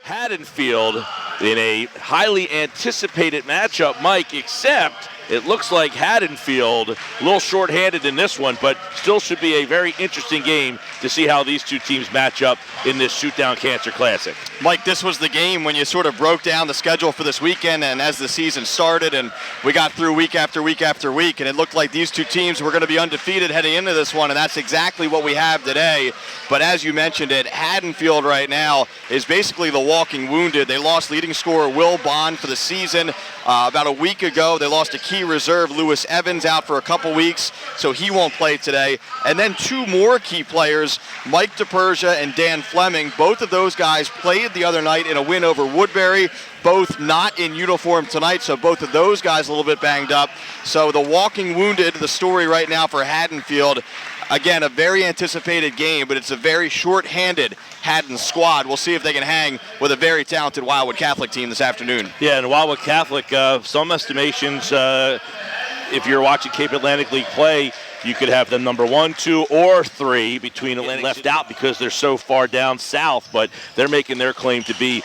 Haddonfield in a highly anticipated matchup, Mike, except it looks like Haddonfield a little shorthanded in this one, but still should be a very interesting game to see how these two teams match up in this Shoot Down Cancer Classic. Mike, this was the game when you sort of broke down the schedule for this weekend, and as the season started and we got through week after week after week, and it looked like these two teams were going to be undefeated heading into this one, and that's exactly what we have today. But as you mentioned it, Haddonfield right now is basically the walking wounded. They lost leading scorer Will Bond for the season. About a week ago, they lost a key reserve, Lewis Evans, out for a couple weeks, so he won't play today. And then two more key players, Mike DePersia and Dan Fleming. Both of those guys played the other night in a win over Woodbury, both not in uniform tonight, so both of those guys a little bit banged up. So the walking wounded, the story right now for Haddonfield. Again, a very anticipated game, but it's a very short-handed Haddon squad. We'll see if they can hang with a very talented Wildwood Catholic team this afternoon. Yeah, and Wildwood Catholic, some estimations, if you're watching Cape Atlantic League play, you could have them number 1, 2, or 3 between Atlantic left out because they're so far down south, but they're making their claim to be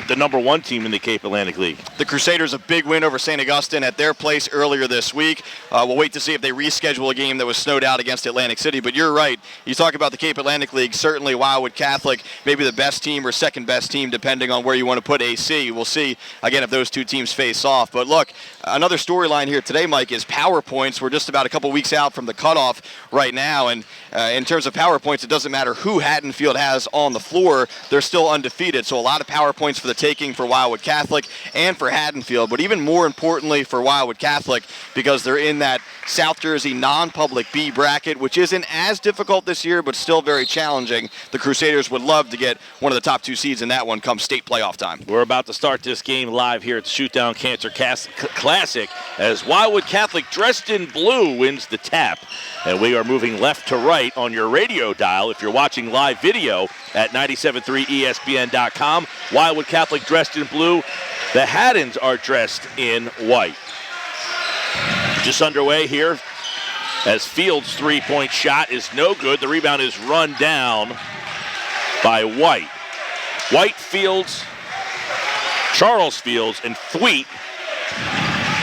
the number 1 team in the Cape Atlantic League. The Crusaders, a big win over St. Augustine at their place earlier this week. We'll wait to see if they reschedule a game that was snowed out against Atlantic City, but you're right. You talk about the Cape Atlantic League, certainly Wildwood Catholic, maybe the best team or second best team, depending on where you want to put AC. We'll see, again, if those two teams face off. But look, another storyline here today, Mike, is power points. We're just about a couple weeks out from the cutoff right now, and in terms of power points, it doesn't matter who Haddonfield has on the floor. They're still undefeated, so a lot of power points for the taking for Wildwood Catholic and for Haddonfield, but even more importantly for Wildwood Catholic because they're in that South Jersey non-public B bracket, which isn't as difficult this year, but still very challenging. The Crusaders would love to get one of the top 2 seeds in that one come state playoff time. We're about to start this game live here at the Shoot Down Cancer Classic as Wildwood Catholic, dressed in blue, wins the tap. And we are moving left to right on your radio dial if you're watching live video at 97.3ESPN.com. Wildwood Catholic dressed in blue. The Haddons are dressed in white. Just underway here as Fields' three-point shot is no good. The rebound is run down by White. White, Fields, Charles Fields, and Thweet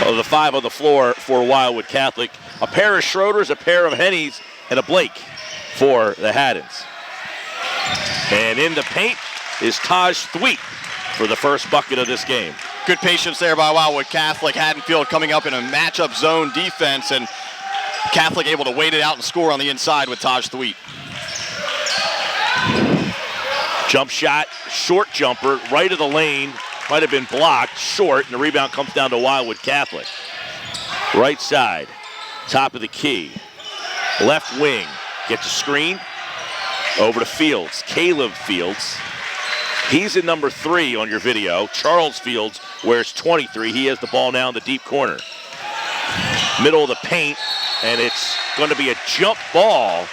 are the 5 on the floor for Wildwood Catholic. A pair of Schroeders, a pair of Hennies, and a Blake for the Haddons. And in the paint is Taj Thweet for the first bucket of this game. Good patience there by Wildwood Catholic. Haddonfield coming up in a matchup zone defense, and Catholic able to wait it out and score on the inside with Taj Thweet. Jump shot, short jumper, right of the lane, might have been blocked, short, and the rebound comes down to Wildwood Catholic. Right side, top of the key, left wing, gets a screen, over to Fields, Caleb Fields. He's in number 3 on your video. Charles Fields wears 23. He has the ball now in the deep corner. Middle of the paint, and it's going to be a jump ball,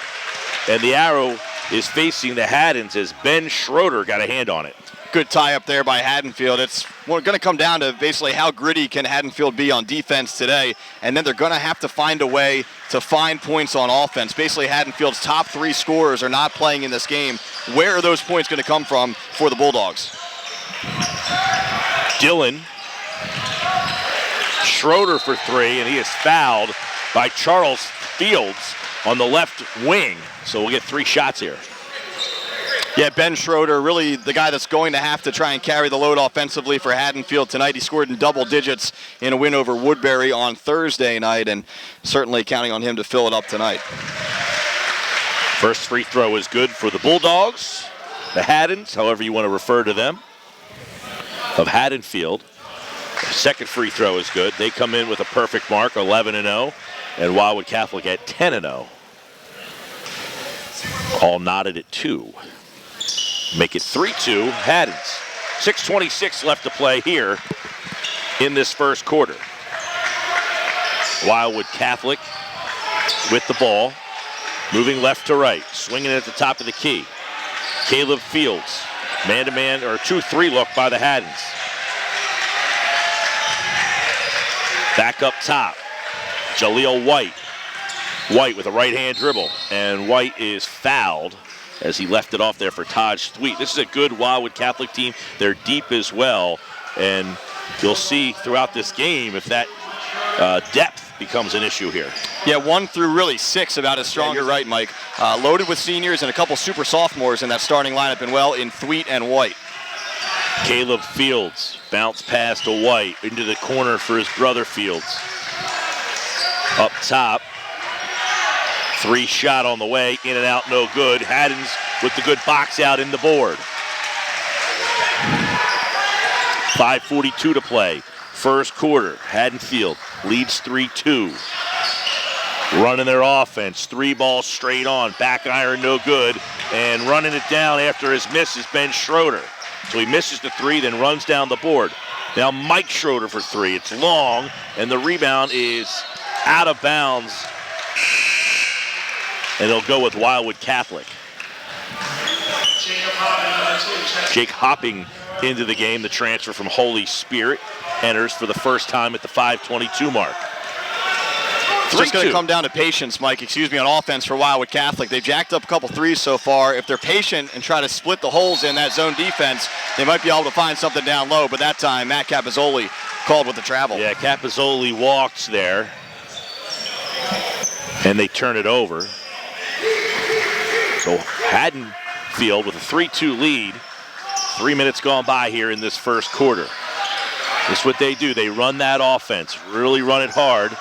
and the arrow is facing the Haddons as Ben Schroeder got a hand on it. Good tie up there by Haddonfield. It's going to come down to basically how gritty can Haddonfield be on defense today, and then they're going to have to find a way to find points on offense. Basically, Haddonfield's top 3 scorers are not playing in this game. Where are those points going to come from for the Bulldogs? Dillon, Schroeder for 3, and he is fouled by Charles Fields on the left wing. So we'll get 3 shots here. Yeah, Ben Schroeder, really the guy that's going to have to try and carry the load offensively for Haddonfield tonight. He scored in double digits in a win over Woodbury on Thursday night, and certainly counting on him to fill it up tonight. First free throw is good for the Bulldogs, the Haddons, however you want to refer to them, of Haddonfield. Second free throw is good. They come in with a perfect mark, 11-0, and Wildwood Catholic at 10-0. All knotted at 2. Make it 3-2, Haddons. 6:26 left to play here in this first quarter. Wildwood Catholic with the ball, moving left to right, swinging it at the top of the key. Caleb Fields, man-to-man, or 2-3 look by the Haddons. Back up top, Jaleel White. White with a right-hand dribble, and White is fouled as he left it off there for Taj Sweet. This is a good Wildwood Catholic team. They're deep as well, and you'll see throughout this game if that depth becomes an issue here. Yeah, 1 through really 6 about as strong. You're right, Mike. Loaded with seniors and a couple super sophomores in that starting lineup, and well in Thweet and White. Caleb Fields, bounce pass to White, into the corner for his brother Fields. Up top, 3 shot on the way, in and out, no good. Haddon's with the good box out in the board. 5:42 to play. First quarter, Haddonfield leads 3-2. Running their offense, 3 balls straight on, back iron no good, and running it down after his miss is Ben Schroeder. So he misses the 3, then runs down the board. Now Mike Schroeder for 3. It's long, and the rebound is out of bounds, and it'll go with Wildwood Catholic. Jake Hopping into the game, the transfer from Holy Spirit, enters for the first time at the 5:22 mark. It's just going to come down to patience, Mike, on offense for Wildwood Catholic. They've jacked up a couple threes so far. If they're patient and try to split the holes in that zone defense, they might be able to find something down low. But that time, Matt Capizzoli called with the travel. Yeah, Capizzoli walks there, and they turn it over. So Haddonfield with a 3-2 lead. 3 minutes gone by here in this first quarter. This is what they do. They run that offense, really run it hard.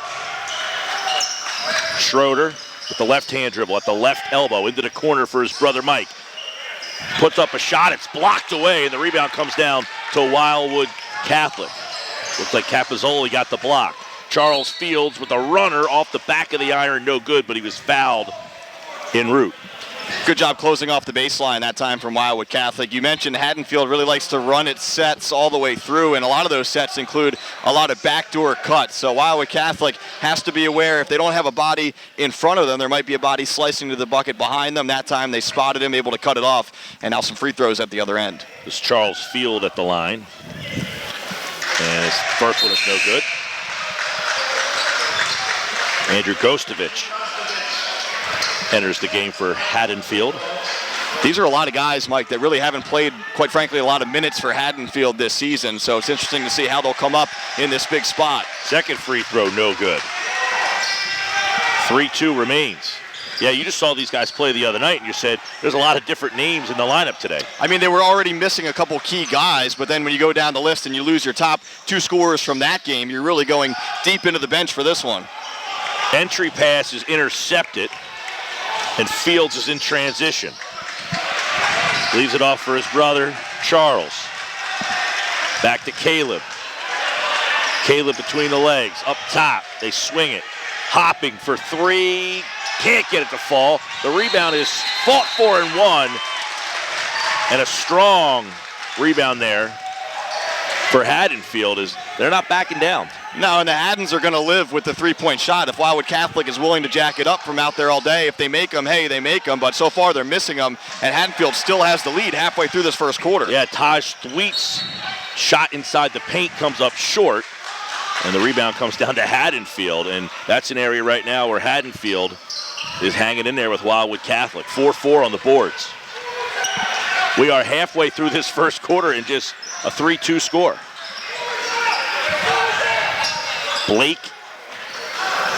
Schroeder with the left-hand dribble at the left elbow into the corner for his brother Mike. Puts up a shot. It's blocked away, and the rebound comes down to Wildwood Catholic. Looks like Capizzoli got the block. Charles Fields with a runner off the back of the iron, no good, but he was fouled en route. Good job closing off the baseline that time from Wildwood Catholic. You mentioned Haddonfield really likes to run its sets all the way through, and a lot of those sets include a lot of backdoor cuts. So Wildwood Catholic has to be aware if they don't have a body in front of them, there might be a body slicing to the bucket behind them. That time they spotted him, able to cut it off, and now some free throws at the other end. It's Charles Field at the line. And his first one is no good. Andrew Gostovich enters the game for Haddonfield. These are a lot of guys, Mike, that really haven't played, quite frankly, a lot of minutes for Haddonfield this season. So it's interesting to see how they'll come up in this big spot. Second free throw, no good. 3-2 remains. Yeah, you just saw these guys play the other night, and you said there's a lot of different names in the lineup today. I mean, they were already missing a couple key guys, but then when you go down the list and you lose your top 2 scorers from that game, you're really going deep into the bench for this one. Entry pass is intercepted, and Fields is in transition. Leaves it off for his brother, Charles. Back to Caleb. Caleb between the legs, up top. They swing it. Hopping for 3. Can't get it to fall. The rebound is fought for and won. And a strong rebound there for Haddonfield is they're not backing down. No, and the Haddons are going to live with the 3-point shot. If Wildwood Catholic is willing to jack it up from out there all day, if they make them, hey, they make them. But so far they're missing them, and Haddonfield still has the lead halfway through this first quarter. Yeah, Taj Thweet's shot inside the paint comes up short, and the rebound comes down to Haddonfield. And that's an area right now where Haddonfield is hanging in there with Wildwood Catholic. 4-4 on the boards. We are halfway through this first quarter and just a 3-2 score. Blake,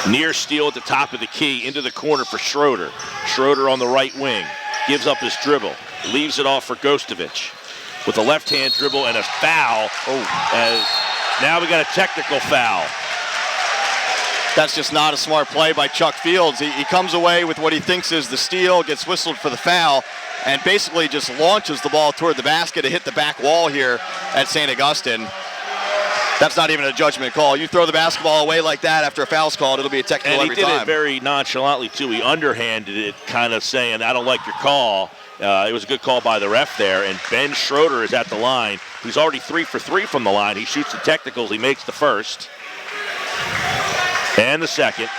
near steal at the top of the key, into the corner for Schroeder. Schroeder on the right wing, gives up his dribble, leaves it off for Gostovich with a left-hand dribble and a foul. As now we got a technical foul. That's just not a smart play by Chuck Fields. He comes away with what he thinks is the steal, gets whistled for the foul, and basically just launches the ball toward the basket to hit the back wall here at St. Augustine. That's not even a judgment call. You throw the basketball away like that after a foul's called, it'll be a technical every time. And he did it very nonchalantly, too. He underhanded it, kind of saying, I don't like your call. It was a good call by the ref there, and Ben Schroeder is at the line. He's already 3 for 3 from the line. He shoots the technicals. He makes the first. And the second.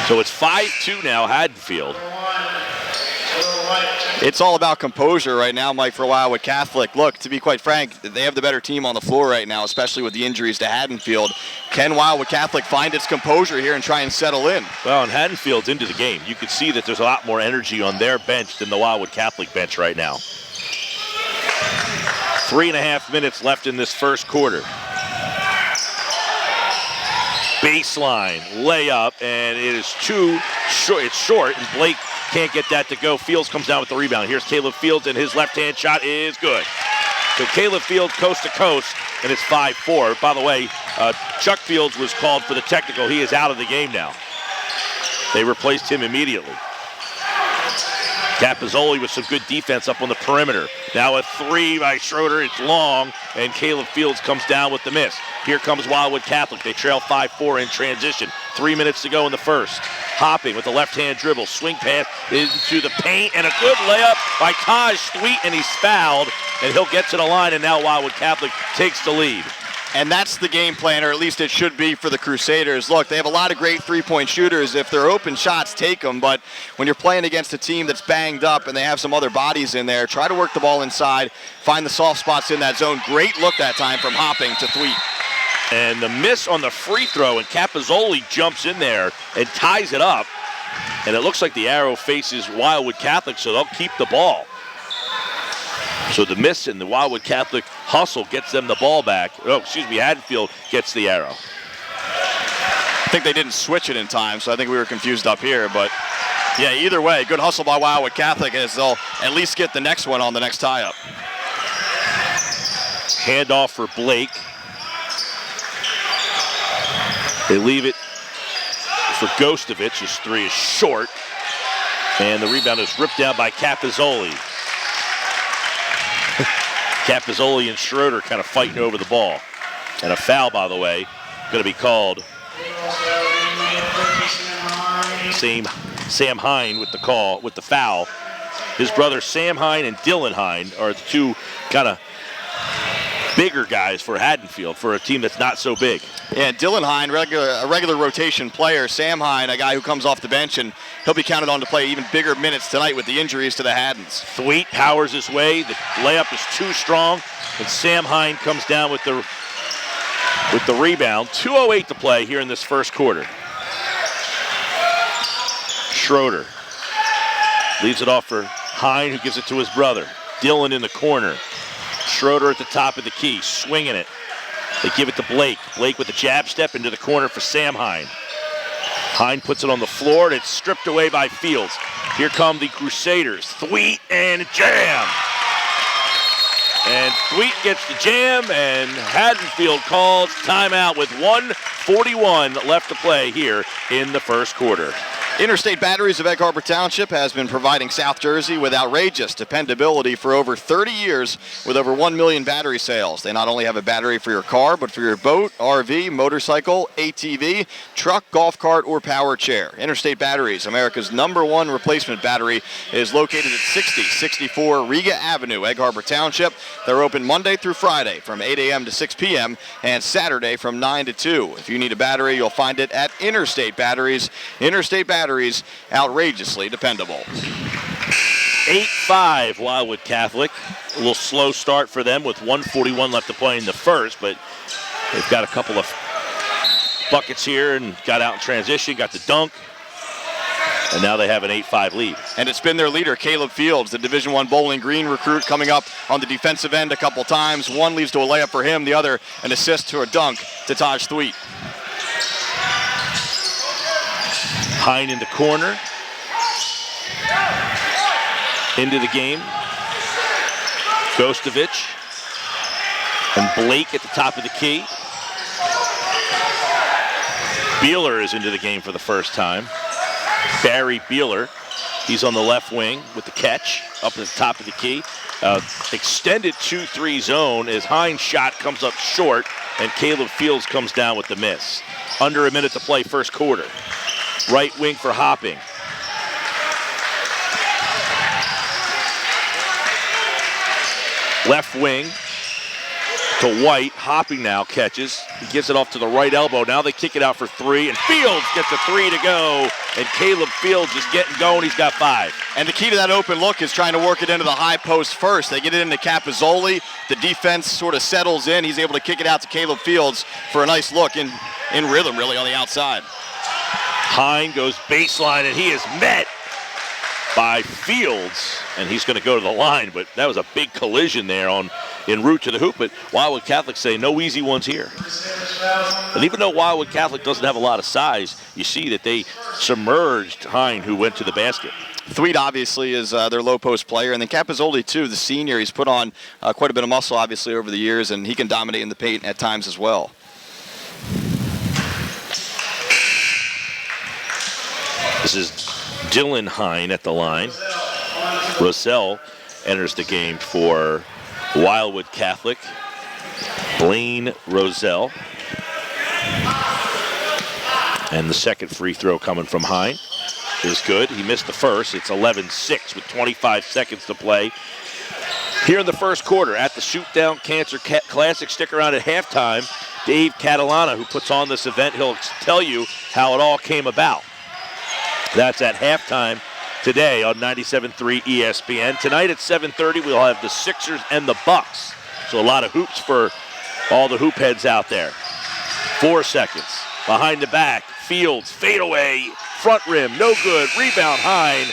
So it's 5-2 now, Haddonfield. It's all about composure right now, Mike, for Wildwood Catholic. Look, to be quite frank, they have the better team on the floor right now, especially with the injuries to Haddonfield. Can Wildwood Catholic find its composure here and try and settle in? Well, and Haddonfield's into the game. You can see that there's a lot more energy on their bench than the Wildwood Catholic bench right now. 3.5 minutes left in this first quarter. Baseline layup, and it is too short. It's short, and Blake can't get that to go. Fields comes down with the rebound. Here's Caleb Fields, and his left-hand shot is good. So Caleb Fields coast to coast, and it's 5-4. By the way, Chuck Fields was called for the technical. He is out of the game now. They replaced him immediately. Capizzoli with some good defense up on the perimeter. Now a three by Schroeder. It's long, and Caleb Fields comes down with the miss. Here comes Wildwood Catholic. They trail 5-4 in transition. 3 minutes to go in the first. Hopping with the left-hand dribble. Swing pass into the paint, and a good layup by Taj Sweet, and he's fouled, and he'll get to the line, and now Wildwood Catholic takes the lead. And that's the game plan, or at least it should be for the Crusaders. Look, they have a lot of great three-point shooters. If they're open shots, take them. But when you're playing against a team that's banged up and they have some other bodies in there, try to work the ball inside, find the soft spots in that zone. Great look that time from Hopping to Thweet. And the miss on the free throw, and Capizzoli jumps in there and ties it up. And it looks like the arrow faces Wildwood Catholic, so they'll keep the ball. So the miss and the Wildwood Catholic hustle gets them the ball back. Haddonfield gets the arrow. I think they didn't switch it in time, so I think we were confused up here. But, yeah, either way, good hustle by Wildwood Catholic as they'll at least get the next one on the next tie-up. Handoff for Blake. They leave it for Gostovich. His three is short. And the rebound is ripped down by Capizzoli. Capizzoli and Schroeder kind of fighting over the ball. And a foul, by the way, going to be called. Sam Hine with the call, with the foul. His brother Sam Hine and Dylan Hine are the two kind of bigger guys for Haddonfield, for a team that's not so big. Yeah, Dylan Hine, a regular rotation player. Sam Hine, a guy who comes off the bench, and he'll be counted on to play even bigger minutes tonight with the injuries to the Haddons. Thweet powers his way. The layup is too strong, and Sam Hine comes down with the rebound. 2:08 to play here in this first quarter. Schroeder leaves it off for Hine, who gives it to his brother. Dylan in the corner. Schroeder at the top of the key, swinging it. They give it to Blake. Blake with the jab step into the corner for Sam Hine. Hine puts it on the floor, and it's stripped away by Fields. Here come the Crusaders. Thweet and jam. And Thweet gets the jam, and Haddonfield calls timeout with 1:41 left to play here in the first quarter. Interstate Batteries of Egg Harbor Township has been providing South Jersey with outrageous dependability for over 30 years with over 1 million battery sales. They not only have a battery for your car, but for your boat, RV, motorcycle, ATV, truck, golf cart, or power chair. Interstate Batteries, America's #1 replacement battery, is located at 6064 Riga Avenue, Egg Harbor Township. They're open Monday through Friday from 8 a.m. to 6 p.m. and Saturday from 9 to 2. If you need a battery, you'll find it at Interstate Batteries. Interstate Batteries, outrageously dependable. 8-5 Wildwood Catholic. A little slow start for them with 1:41 left to play in the first, but they've got a couple of buckets here and got out in transition, got the dunk, and now they have an 8-5 lead. And it's been their leader, Caleb Fields, the Division I Bowling Green recruit, coming up on the defensive end a couple times. One leads to a layup for him, the other an assist to a dunk to Taj Thweet. Hine in the corner. Into the game. Gostovich. And Blake at the top of the key. Beeler is into the game for the first time. Barry Beeler. He's on the left wing with the catch up at the top of the key. Extended 2-3 zone as Hine's shot comes up short, and Caleb Fields comes down with the miss. Under a minute to play first quarter. Right wing for Hopping. Left wing to White. Hopping now catches. He gives it off to the right elbow. Now they kick it out for three, and Fields gets a three to go. And Caleb Fields is getting going. He's got 5. And the key to that open look is trying to work it into the high post first. They get it into Capozzoli. The defense sort of settles in. He's able to kick it out to Caleb Fields for a nice look in rhythm, really, on the outside. Hine goes baseline, and he is met by Fields, and he's going to go to the line, but that was a big collision there en route to the hoop. But Wildwood Catholic say no easy ones here. And even though Wildwood Catholic doesn't have a lot of size, you see that they submerged Hine, who went to the basket. Thweet obviously is their low post player, and then Capozzoli too, the senior. He's put on quite a bit of muscle obviously over the years, and he can dominate in the paint at times as well. This is Dylan Hine at the line. Rosell enters the game for Wildwood Catholic. Blaine Rosell. And the second free throw coming from Hine is good. He missed the first. It's 11-6 with 25 seconds to play. Here in the first quarter at the Shoot Down Cancer Classic. Stick around at halftime. Dave Catalana, who puts on this event, he'll tell you how it all came about. That's at halftime today on 97.3 ESPN. Tonight at 7:30, we'll have the Sixers and the Bucks. So a lot of hoops for all the hoop heads out there. 4 seconds. Behind the back, Fields, fadeaway, front rim, no good. Rebound, Hine.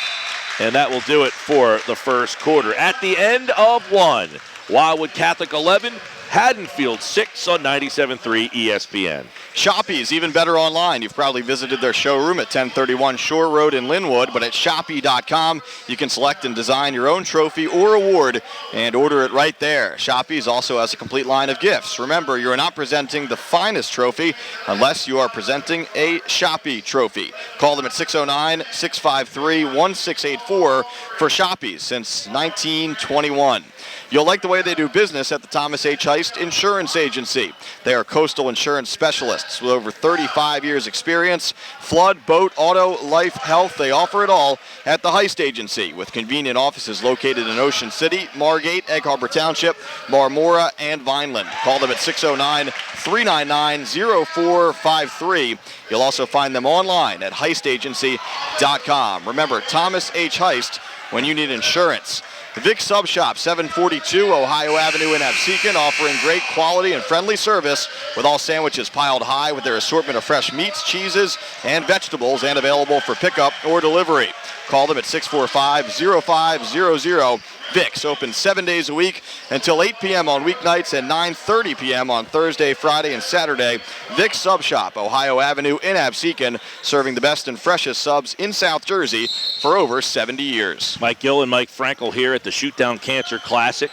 And that will do it for the first quarter. At the end of one, Wildwood Catholic 11, Haddonfield 6 on 97.3 ESPN. Shoppy is even better online. You've probably visited their showroom at 1031 Shore Road in Linwood, but at Shoppy.com, you can select and design your own trophy or award and order it right there. Shoppy's also has a complete line of gifts. Remember, you're not presenting the finest trophy unless you are presenting a Shoppy trophy. Call them at 609-653-1684 for Shoppy since 1921. You'll like the way they do business at the Thomas H. Heist Insurance Agency. They are coastal insurance specialists with over 35 years experience. Flood, boat, auto, life, health, they offer it all at the Heist Agency with convenient offices located in Ocean City, Margate, Egg Harbor Township, Marmora, and Vineland. Call them at 609-399-0453. You'll also find them online at heistagency.com. Remember, Thomas H. Heist when you need insurance. Vic Sub Shop, 742 Ohio Avenue in Absecon, offering great quality and friendly service with all sandwiches piled high with their assortment of fresh meats, cheeses, and vegetables, and available for pickup or delivery. Call them at 645-0500. Vic's open 7 days a week until 8 p.m. on weeknights and 9:30 p.m. on Thursday, Friday, and Saturday. Vic's Sub Shop, Ohio Avenue in Absecon, serving the best and freshest subs in South Jersey for over 70 years. Mike Gill and Mike Frankel here at the Shoot Down Cancer Classic.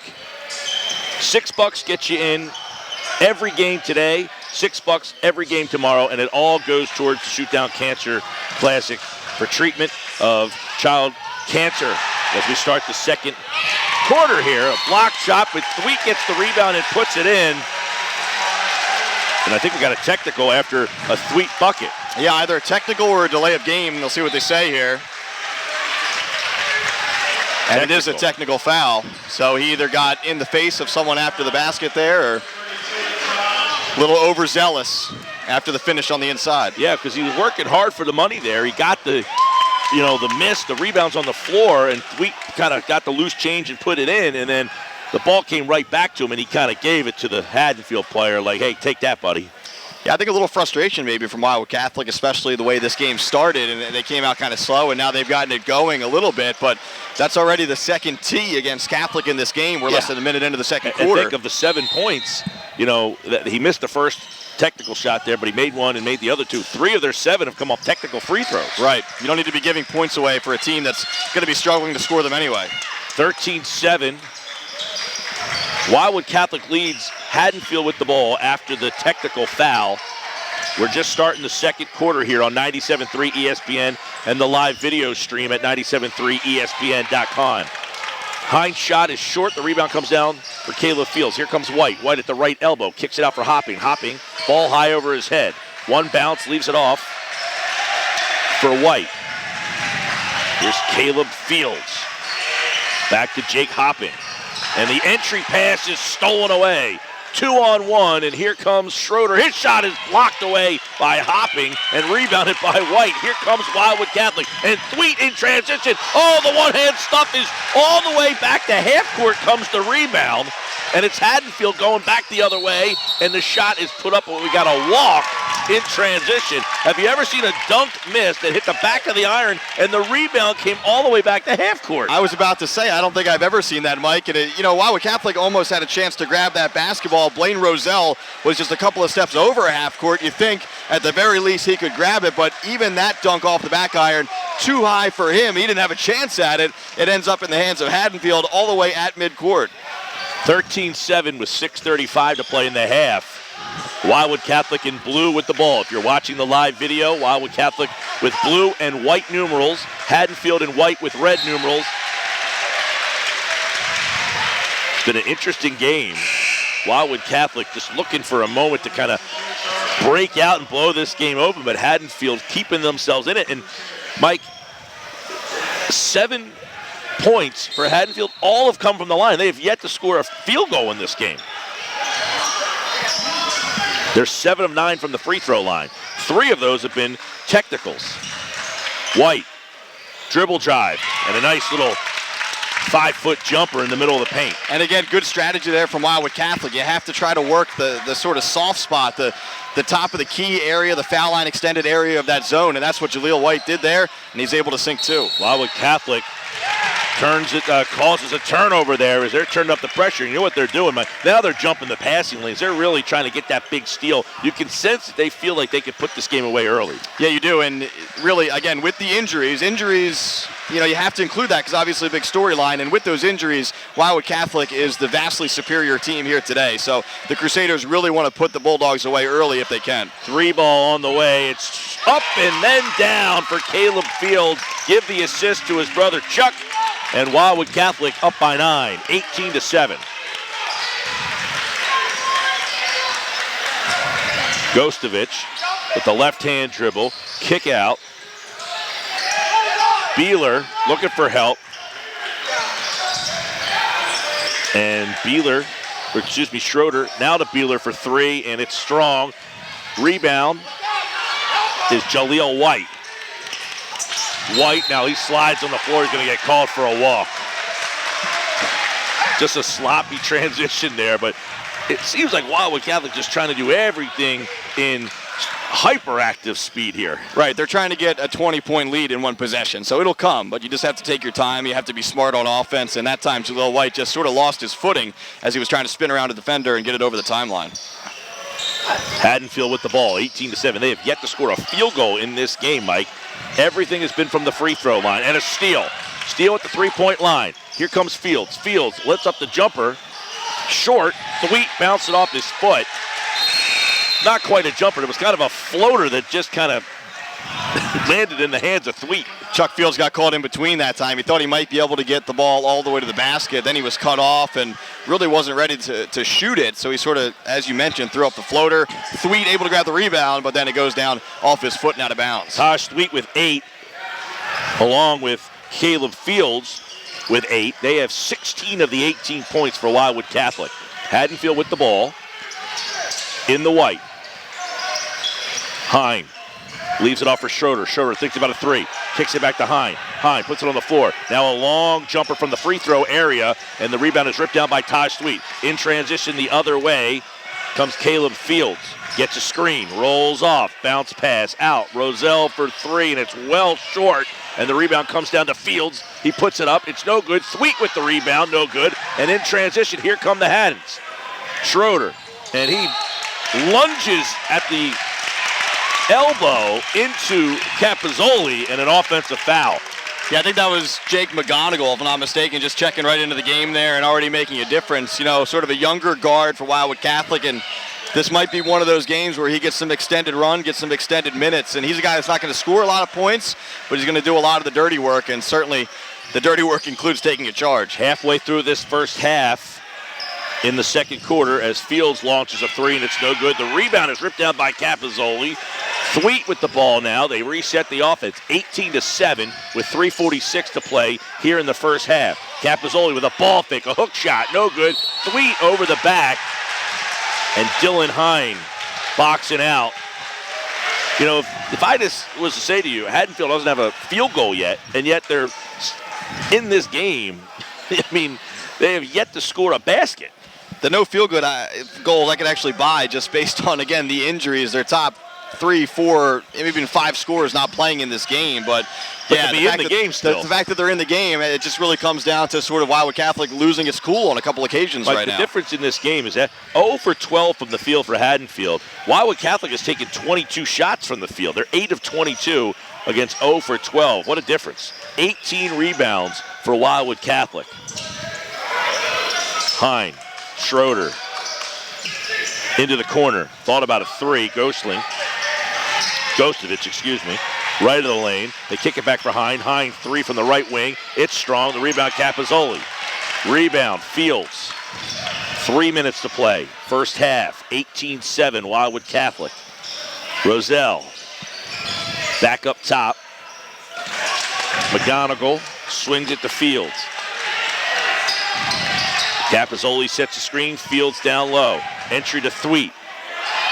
$6 gets you in every game today, $6 every game tomorrow, and it all goes towards the Shoot Down Cancer Classic for treatment of child cancer. As we start the second quarter here, a block shot, but Thweet gets the rebound and puts it in. And I think we got a technical after a Thweet bucket. Yeah, either a technical or a delay of game. We'll see what they say here. And technical. It is a technical foul. So he either got in the face of someone after the basket there or a little overzealous after the finish on the inside. Yeah, because he was working hard for the money there. He got the miss, the rebounds on the floor, and Thweet kind of got the loose change and put it in, and then the ball came right back to him, and he kind of gave it to the Haddonfield player like, hey, take that, buddy. Yeah, I think a little frustration maybe from Wildwood Catholic, especially the way this game started, and they came out kind of slow, and now they've gotten it going a little bit, but that's already the second tee against Catholic in this game. We're less than a minute into the second quarter. And think of the 7 points, that he missed the first technical shot there, but he made one and made the other two. 3 of their 7 have come off technical free throws. Right. You don't need to be giving points away for a team that's going to be struggling to score them anyway. 13-7. Wildwood Catholic leads Haddonfield with the ball after the technical foul. We're just starting the second quarter here on 97.3 ESPN and the live video stream at 97.3ESPN.com. Hines' shot is short. The rebound comes down for Caleb Fields. Here comes White. White at the right elbow. Kicks it out for Hopping. Hopping. Ball high over his head. One bounce. Leaves it off for White. Here's Caleb Fields. Back to Jake Hopping. And the entry pass is stolen away 2-on-1, and here comes Schroeder. His shot is blocked away by Hopping and rebounded by White. Here comes Wildwood Catholic, and Thweet in transition. Oh, the one-hand stuff is all the way back to half court comes the rebound, and it's Haddonfield going back the other way, and the shot is put up, but we got a walk in transition. Have you ever seen a dunk miss that hit the back of the iron, and the rebound came all the way back to half court? I was about to say, I don't think I've ever seen that, Mike. And, Wildwood Catholic almost had a chance to grab that basketball. Blaine Roselle was just a couple of steps over half court. You think, at the very least, he could grab it, but even that dunk off the back iron, too high for him. He didn't have a chance at it. It ends up in the hands of Haddonfield all the way at midcourt. 13-7 with 6:35 to play in the half. Wildwood Catholic in blue with the ball. If you're watching the live video, Wildwood Catholic with blue and white numerals. Haddonfield in white with red numerals. It's been an interesting game. Wildwood Catholic just looking for a moment to kind of break out and blow this game open, but Haddonfield keeping themselves in it. And Mike, 7 points for Haddonfield, all have come from the line. They have yet to score a field goal in this game. They're 7 of 9 from the free throw line. 3 of those have been technicals. White, dribble drive, and a nice little 5-foot jumper in the middle of the paint. And again, good strategy there from Wildwood Catholic. You have to try to work the sort of soft spot, the top of the key area, the foul line extended area of that zone, and that's what Jaleel White did there, and he's able to sink 2. Wildwood Catholic causes a turnover there as they're turning up the pressure. You know what they're doing, Mike? Now they're jumping the passing lanes. They're really trying to get that big steal. You can sense that they feel like they could put this game away early. Yeah, you do, and really, again, with the injuries, you have to include that because obviously a big storyline, and with those injuries, Wildwood Catholic is the vastly superior team here today. So the Crusaders really want to put the Bulldogs away early if they can. 3 ball on the way. It's up and then down for Caleb Fields. Give the assist to his brother Chuck. And Wildwood Catholic up by 9, 18-7. Gostovich with the left-hand dribble, kick out. Beeler looking for help. And Schroeder now to Beeler for 3, and it's strong. Rebound is Jaleel White. White, now he slides on the floor. He's going to get called for a walk. Just a sloppy transition there, but it seems like Wildwood Catholic just trying to do everything in hyperactive speed here. Right, they're trying to get a 20-point lead in one possession, so it'll come, but you just have to take your time. You have to be smart on offense, and that time Jaleel White just sort of lost his footing as he was trying to spin around a defender and get it over the timeline. Haddonfield with the ball, 18-7. They have yet to score a field goal in this game, Mike. Everything has been from the free throw line, and a steal. Steal at the 3-point line. Here comes Fields. Fields lets up the jumper. Short. Thweet bounced it off his foot. Not quite a jumper. It was kind of a floater that just kind of landed in the hands of Thweet. Chuck Fields got caught in between that time. He thought he might be able to get the ball all the way to the basket. Then he was cut off and really wasn't ready to shoot it. So he sort of, as you mentioned, threw up the floater. Thweet able to grab the rebound, but then it goes down off his foot and out of bounds. Tosh Thweet with 8, along with Caleb Fields with 8. They have 16 of the 18 points for Wildwood Catholic. Haddonfield with the ball in the white. Hine leaves it off for Schroeder. Schroeder thinks about a 3. Kicks it back to Hine. Hine puts it on the floor. Now a long jumper from the free throw area, and the rebound is ripped down by Tosh Thweet. In transition the other way comes Caleb Fields. Gets a screen, rolls off, bounce pass out. Roselle for 3, and it's well short. And the rebound comes down to Fields. He puts it up. It's no good. Thweet with the rebound, no good. And in transition, here come the Haddons. Schroeder, and he lunges at the elbow into Capizzoli and an offensive foul. Yeah, I think that was Jake McGonigal, if I'm not mistaken, just checking right into the game there and already making a difference. You know, sort of a younger guard for Wildwood Catholic, and this might be one of those games where he gets some extended run, gets some extended minutes, and he's a guy that's not going to score a lot of points, but he's going to do a lot of the dirty work, and certainly the dirty work includes taking a charge. Halfway through this first half in the second quarter as Fields launches a 3, and it's no good. The rebound is ripped down by Capizzoli. Thweet with the ball now. They reset the offense, 18-7 with 3:46 to play here in the first half. Capizzoli with a ball fake, a hook shot, no good. Thweet over the back. And Dylan Hine boxing out. You know, if I just was to say to you, Haddonfield doesn't have a field goal yet, and yet they're in this game. I mean, they have yet to score a basket. The no field goals I could actually buy just based on, again, the injuries. Their top 3, 4, maybe even 5 scorers not playing in this game. But yeah, to be in the game still. The fact that they're in the game, it just really comes down to sort of Wildwood Catholic losing its cool on a couple occasions right now. The difference in this game is that 0 for 12 from the field for Haddonfield. Wildwood Catholic has taken 22 shots from the field. They're 8 of 22 against 0 for 12. What a difference. 18 rebounds for Wildwood Catholic. Hine, Schroeder, into the corner. Thought about a 3. Gostovich, right of the lane. They kick it back for Hine. Hine 3 from the right wing. It's strong. The rebound, Capozzoli. Rebound, Fields. 3 minutes to play. First half, 18-7, Wildwood Catholic. Roselle, back up top. McGonigal swings it to Fields. Capozzoli sets the screen. Fields down low. Entry to Thweet.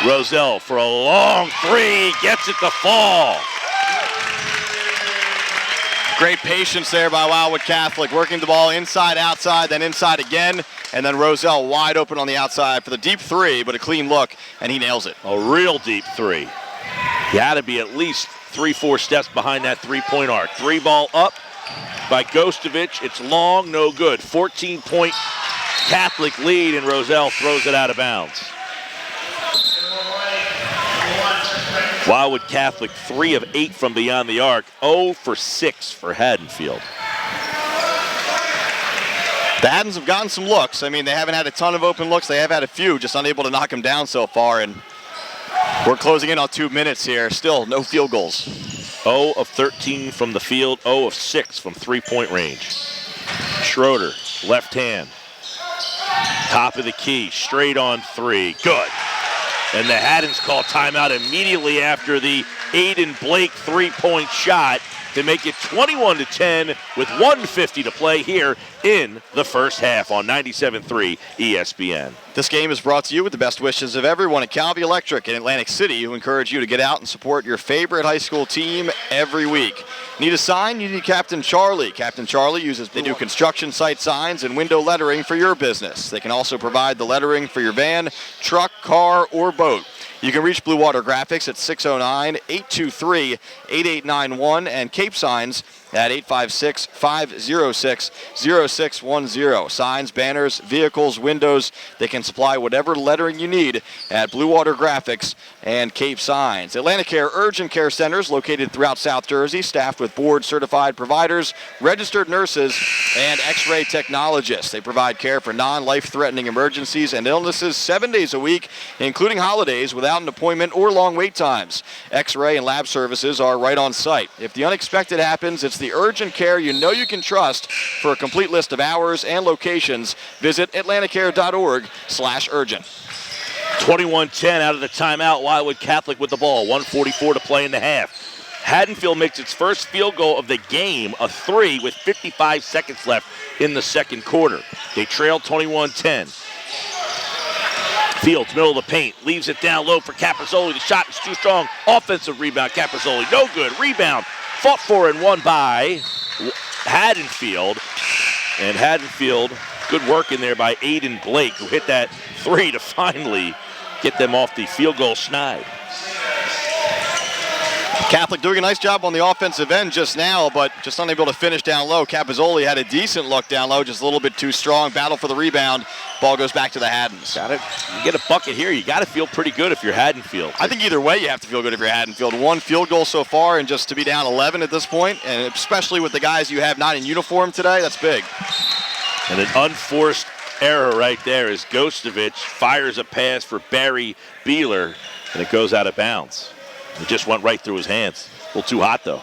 Roselle for a long 3. Gets it to fall. Great patience there by Wildwood Catholic. Working the ball inside, outside, then inside again. And then Roselle wide open on the outside for the deep 3, but a clean look, and he nails it. A real deep 3. You had to be at least 3-4 steps behind that 3-point arc. 3 ball up by Gostovich. It's long, no good. 14-point Catholic lead, and Roselle throws it out of bounds. Wildwood Catholic 3 of 8 from beyond the arc, 0 for 6 for Haddonfield. The Haddons have gotten some looks. I mean, they haven't had a ton of open looks. They have had a few, just unable to knock them down so far. And we're closing in on 2 minutes here. Still no field goals. 0 of 13 from the field, 0 of 6 from 3-point range. Schroeder, left hand. Top of the key, straight on 3. Good. And the Haddons call timeout immediately after the Aiden Blake 3-point shot to make it 21-10 with 1:50 to play here in the first half on 97.3 ESPN. This game is brought to you with the best wishes of everyone at Calvi Electric in Atlantic City, who encourage you to get out and support your favorite high school team every week. Need a sign? You need Captain Charlie. Captain Charlie they do construction site signs and window lettering for your business. They can also provide the lettering for your van, truck, car, or boat. You can reach Blue Water Graphics at 609-823-8891 and Cape Signs at 856-506-0610. Signs, banners, vehicles, windows, they can supply whatever lettering you need at Blue Water Graphics and Cape Signs. Atlanticare Urgent Care Centers located throughout South Jersey, staffed with board-certified providers, registered nurses, and x-ray technologists. They provide care for non-life-threatening emergencies and illnesses 7 days a week, including holidays, without an appointment or long wait times. X-ray and lab services are right on site. If the unexpected happens, it's the urgent care you know you can trust. For a complete list of hours and locations, visit atlanticare.org/urgent. 21-10 out of the timeout. Wildwood Catholic with the ball. 1:44 to play in the half. Haddonfield makes its first field goal of the game, a 3 with 55 seconds left in the second quarter. They trail 21-10. Fields, middle of the paint, leaves it down low for Capozzoli. The shot is too strong. Offensive rebound, Capozzoli, no good. Rebound, fought for and won by Haddonfield. And Haddonfield, good work in there by Aiden Blake, who hit that 3 to finally get them off the field goal schneid. Catholic doing a nice job on the offensive end just now, but just unable to finish down low. Capozzoli had a decent look down low, just a little bit too strong. Battle for the rebound. Ball goes back to the Haddons. You get a bucket here, you got to feel pretty good if you're Haddonfield. I think either way you have to feel good if you're Haddonfield. 1 field goal so far, and just to be down 11 at this point, and especially with the guys you have not in uniform today, that's big. And an unforced error right there as Gostovich fires a pass for Barry Beeler, and it goes out of bounds. It just went right through his hands. A little too hot, though.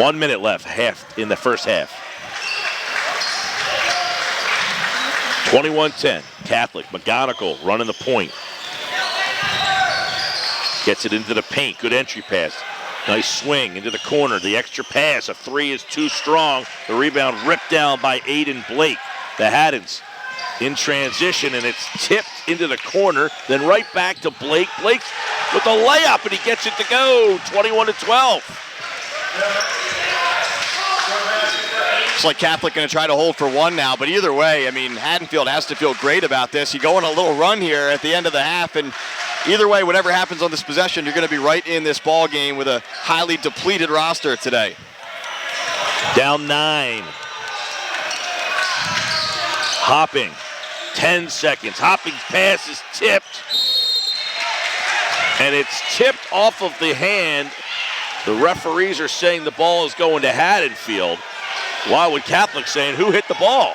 1 minute left in the first half. 21-10. Catholic. McGonigal running the point. Gets it into the paint. Good entry pass. Nice swing into the corner. The extra pass. A 3 is too strong. The rebound ripped down by Aiden Blake. The Haddons in transition, and it's tipped into the corner, then right back to Blake. Blake with a layup, and he gets it to go, 21-12. It's like Catholic going to try to hold for one now, but either way, I mean, Haddonfield has to feel great about this. You go on a little run here at the end of the half, and either way, whatever happens on this possession, you're going to be right in this ball game with a highly depleted roster today. Down 9. Hopping, 10 seconds. Hopping's pass is tipped, and it's tipped off of the hand. The referees are saying the ball is going to Haddonfield. Wildwood Catholic saying, who hit the ball?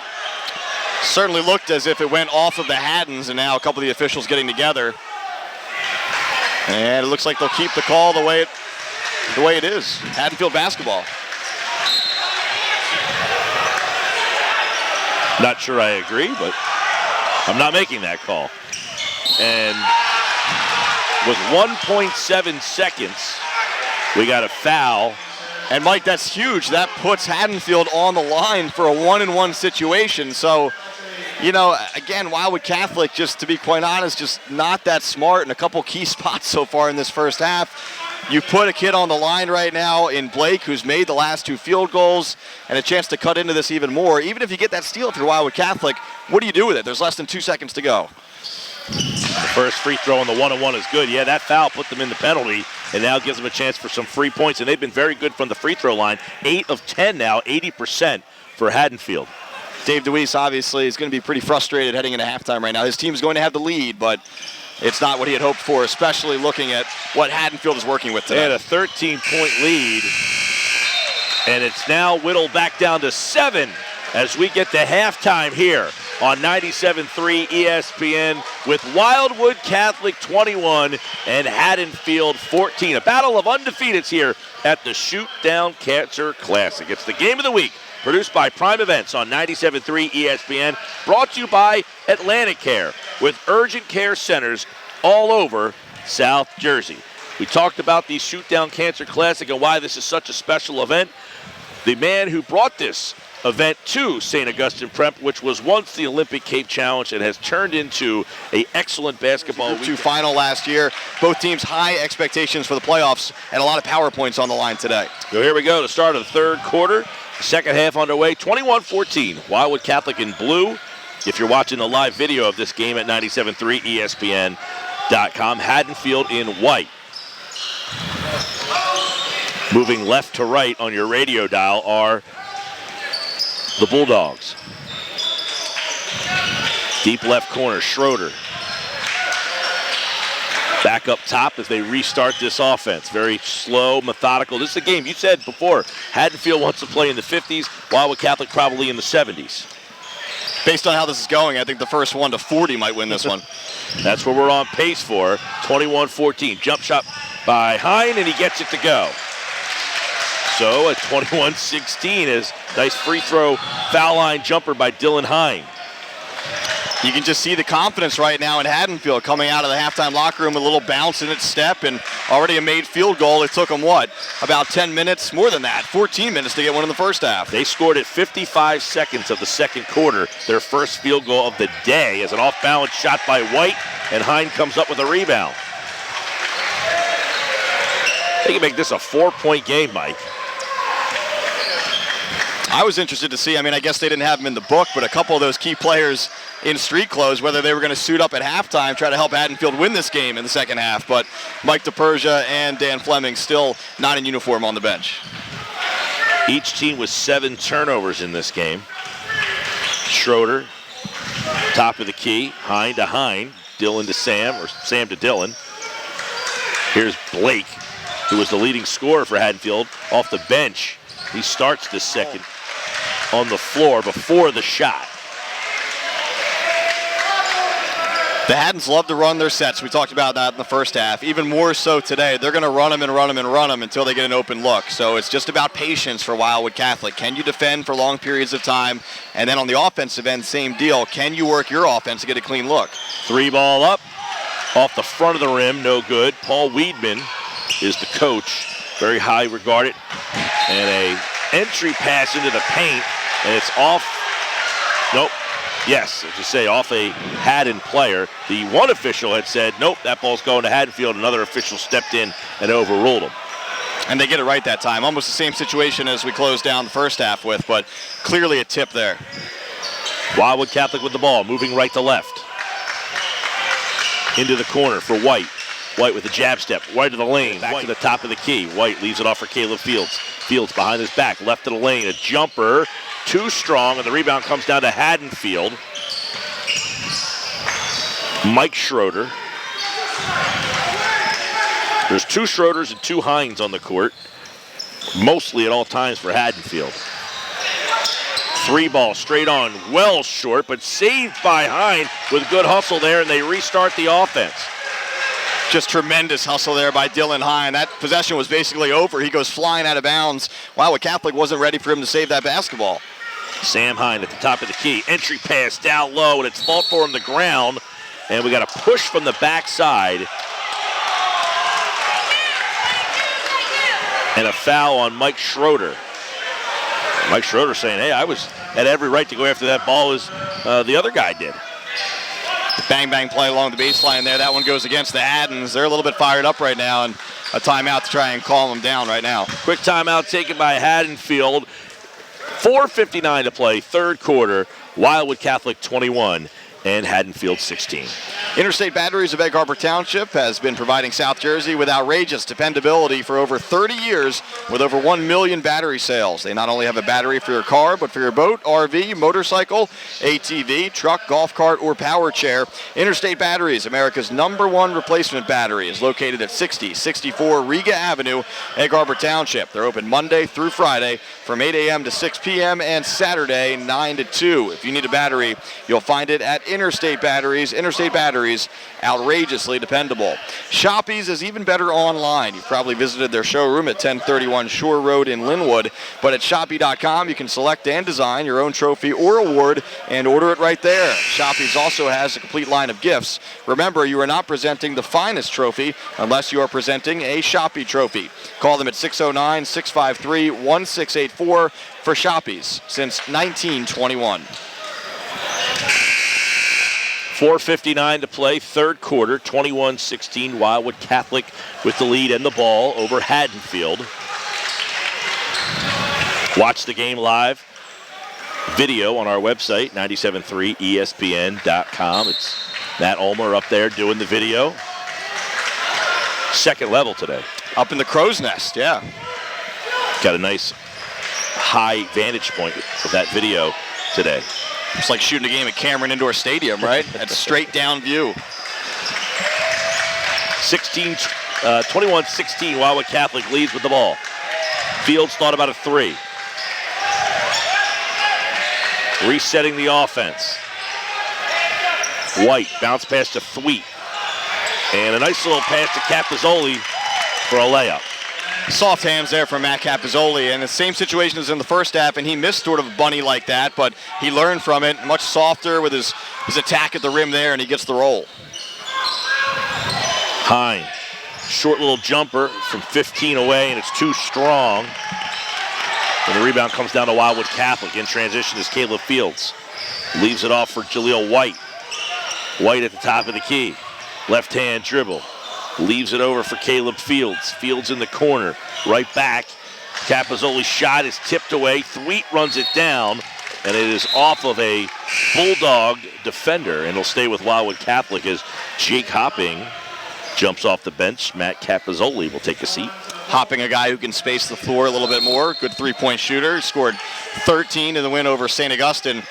Certainly looked as if it went off of the Haddons, and now a couple of the officials getting together. And it looks like they'll keep the call the way it is. Haddonfield basketball. Not sure I agree, but I'm not making that call. And with 1.7 seconds, we got a foul. And Mike, that's huge. That puts Haddonfield on the line for a 1-and-1 situation. So, you know, again, Wildwood Catholic, just to be quite honest, just not that smart in a couple key spots so far in this first half. You put a kid on the line right now in Blake, who's made the last 2 field goals, and a chance to cut into this even more. Even if you get that steal if you're Wildwood Catholic, what do you do with it? There's less than 2 seconds to go. The first free throw on the 1-on-1 is good. Yeah, that foul put them in the penalty and now gives them a chance for some free points. And they've been very good from the free throw line. 8 of 10 now, 80% for Haddonfield. Dave DeWeese obviously is going to be pretty frustrated heading into halftime right now. His team's going to have the lead, but it's not what he had hoped for, especially looking at what Haddonfield is working with today. They had a 13-point lead, and it's now whittled back down to 7 as we get to halftime here on 97.3 ESPN with Wildwood Catholic 21 and Haddonfield 14. A battle of undefeateds here at the Shoot Down Cancer Classic. It's the game of the week, produced by Prime Events on 97.3 ESPN, brought to you by Atlantic Care, with urgent care centers all over South Jersey. We talked about the Shoot Down Cancer Classic and why this is such a special event. The man who brought this event to St. Augustine Prep, which was once the Olympic Cape Challenge and has turned into an excellent basketball week. 2 final last year. Both teams high expectations for the playoffs and a lot of power points on the line today. So here we go, the start of the third quarter. Second half underway, 21-14. Wildwood Catholic in blue. If you're watching the live video of this game at 97.3 ESPN.com, Haddonfield in white. Moving left to right on your radio dial are the Bulldogs. Deep left corner, Schroeder. Back up top as they restart this offense. Very slow, methodical. This is a game, you said before, Haddonfield wants to play in the 50s, Wildwood Catholic probably in the 70s. Based on how this is going, I think the first 1 to 40 might win this one. That's what we're on pace for, 21-14. Jump shot by Hine, and he gets it to go. So at 21-16 is nice free throw foul line jumper by Dylan Hine. You can just see the confidence right now in Haddonfield coming out of the halftime locker room with a little bounce in its step and already a made field goal. It took them, about 10 minutes, more than that, 14 minutes to get one in the first half. They scored at 55 seconds of the second quarter, their first field goal of the day as an off-balance shot by White, and Hine comes up with a rebound. They can make this a 4-point game, Mike. I was interested to see, I guess they didn't have them in the book, but a couple of those key players in street clothes, whether they were going to suit up at halftime, try to help Haddonfield win this game in the second half. But Mike DePersia and Dan Fleming still not in uniform on the bench. Each team with 7 turnovers in this game. Schroeder, top of the key, Hine to Hine, Dylan to Sam, or Sam to Dylan. Here's Blake, who was the leading scorer for Haddonfield, off the bench. He starts this second on the floor before the shot. The Haddons love to run their sets. We talked about that in the first half. Even more so today. They're going to run them and run them and run them until they get an open look. So it's just about patience for Wildwood Catholic. Can you defend for long periods of time? And then on the offensive end, same deal. Can you work your offense to get a clean look? 3 ball up, off the front of the rim, no good. Paul Weedman is the coach, very high regarded. And a entry pass into the paint, and it's off. Nope. Yes, as you say, off a Haddon player. The one official had said, nope, that ball's going to Haddonfield. Another official stepped in and overruled him. And they get it right that time. Almost the same situation as we closed down the first half with, but clearly a tip there. Wildwood Catholic with the ball, moving right to left. Into the corner for White. White with a jab step, White to the lane, back to the top of the key. White leaves it off for Caleb Fields. Fields behind his back, left to the lane, a jumper, too strong, and the rebound comes down to Haddonfield. Mike Schroeder. There's 2 Schroeders and 2 Hines on the court, mostly at all times for Haddonfield. 3 ball straight on, well short, but saved by Hine with good hustle there, and they restart the offense. Just tremendous hustle there by Dylan Hine. That possession was basically over. He goes flying out of bounds. Wildwood Catholic wasn't ready for him to save that basketball. Sam Hine at the top of the key. Entry pass down low, and it's fault for him the ground. And we got a push from the backside. And a foul on Mike Schroeder. Mike Schroeder saying, hey, I had every right to go after that ball as the other guy did. Bang, bang play along the baseline there. That one goes against the Haddons. They're a little bit fired up right now, and a timeout to try and calm them down right now. Quick timeout taken by Haddonfield. 4:59 to play, third quarter. Wildwood Catholic 21 and Haddonfield 16. Interstate Batteries of Egg Harbor Township has been providing South Jersey with outrageous dependability for over 30 years with over 1 million battery sales. They not only have a battery for your car, but for your boat, RV, motorcycle, ATV, truck, golf cart, or power chair. Interstate Batteries, America's #1 replacement battery, is located at 6064 Riga Avenue, Egg Harbor Township. They're open Monday through Friday from 8 a.m. to 6 p.m. and Saturday 9 to 2. If you need a battery, you'll find it at Interstate Batteries. Interstate Batteries, outrageously dependable. Shoppies is even better online. You've probably visited their showroom at 1031 Shore Road in Linwood, but at Shoppy.com you can select and design your own trophy or award and order it right there. Shoppies also has a complete line of gifts. Remember, you are not presenting the finest trophy unless you are presenting a Shoppy trophy. Call them at 609-653-1684 for Shoppies since 1921. 4:59 to play, third quarter, 21-16. Wildwood Catholic with the lead and the ball over Haddonfield. Watch the game live. Video on our website, 973ESPN.com. It's Matt Ulmer up there doing the video. Second level today. Up in the crow's nest, yeah. Got a nice high vantage point of that video today. It's like shooting a game at Cameron Indoor Stadium, right? That's straight down view. 21-16, Wildwood Catholic leads with the ball. Fields thought about a 3. Resetting the offense. White, bounce pass to Thweet. And a nice little pass to Capizzoli for a layup. Soft hands there from Matt Capizzoli, and the same situation as in the first half, and he missed sort of a bunny like that, but he learned from it, much softer with his attack at the rim there, and he gets the roll. Hine, short little jumper from 15 away, and it's too strong. And the rebound comes down to Wildwood Catholic. In transition is Caleb Fields. Leaves it off for Jaleel White. White at the top of the key. Left hand dribble. Leaves it over for Caleb Fields. Fields in the corner. Right back. Capizzoli's shot is tipped away. Thweet runs it down, and it is off of a Bulldog defender, and it'll stay with Wildwood Catholic as Jake Hopping jumps off the bench. Matt Capizzoli will take a seat. Hopping, a guy who can space the floor a little bit more. Good three-point shooter. Scored 13 in the win over St. Augustine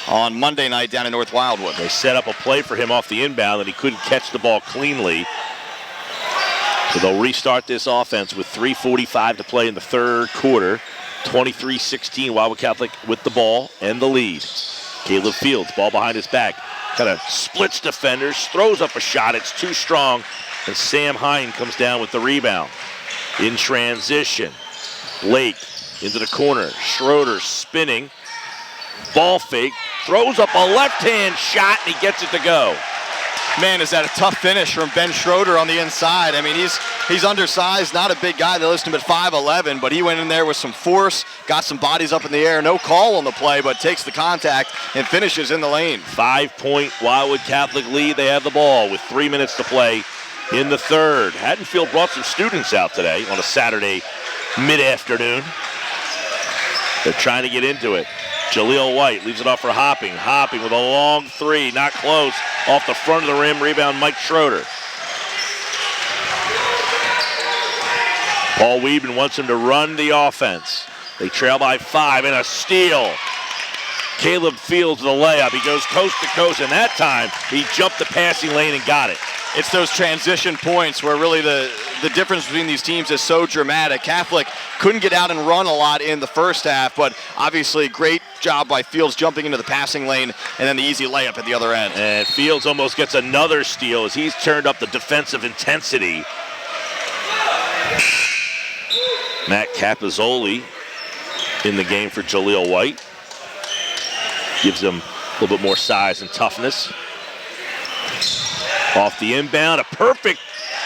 on Monday night down in North Wildwood. They set up a play for him off the inbound, and he couldn't catch the ball cleanly. So they'll restart this offense with 3:45 to play in the third quarter. 23-16, Wildwood Catholic with the ball and the lead. Caleb Fields, ball behind his back. Kind of splits defenders, throws up a shot. It's too strong, and Sam Hine comes down with the rebound. In transition, Blake into the corner. Schroeder spinning. Ball fake, throws up a left-hand shot, and he gets it to go. Man, is that a tough finish from Ben Schroeder on the inside. I mean, he's undersized, not a big guy. They list him at 5'11", but he went in there with some force, got some bodies up in the air. No call on the play, but takes the contact and finishes in the lane. 5-point Wildwood Catholic lead. They have the ball with 3 minutes to play in the third. Haddonfield brought some students out today on a Saturday mid-afternoon. They're trying to get into it. Jaleel White leaves it off for Hopping. Hopping with a long three, not close. Off the front of the rim, rebound Mike Schroeder. Paul Wieben wants him to run the offense. They trail by 5 and a steal. Caleb Fields the layup. He goes coast to coast, and that time he jumped the passing lane and got it. It's those transition points where really the difference between these teams is so dramatic. Catholic couldn't get out and run a lot in the first half, but obviously great job by Fields jumping into the passing lane and then the easy layup at the other end. And Fields almost gets another steal as he's turned up the defensive intensity. Matt Capizzoli in the game for Jaleel White. Gives him a little bit more size and toughness. Off the inbound, a perfect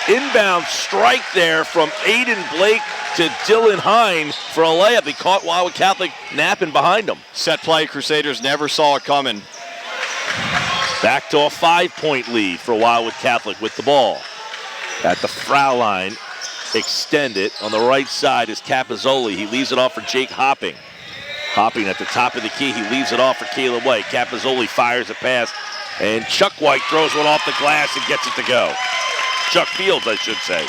inbound strike there from Aiden Blake to Dylan Hine for a layup. He caught Wildwood Catholic napping behind him. Set play, Crusaders never saw it coming. Back to a 5-point lead for Wildwood Catholic with the ball. At the foul line, extend it. On the right side is Capizzoli. He leaves it off for Jake Hopping. Hopping at the top of the key. He leaves it off for Caleb White. Capizzoli fires a pass. And Chuck White throws one off the glass and gets it to go. Chuck Fields, I should say.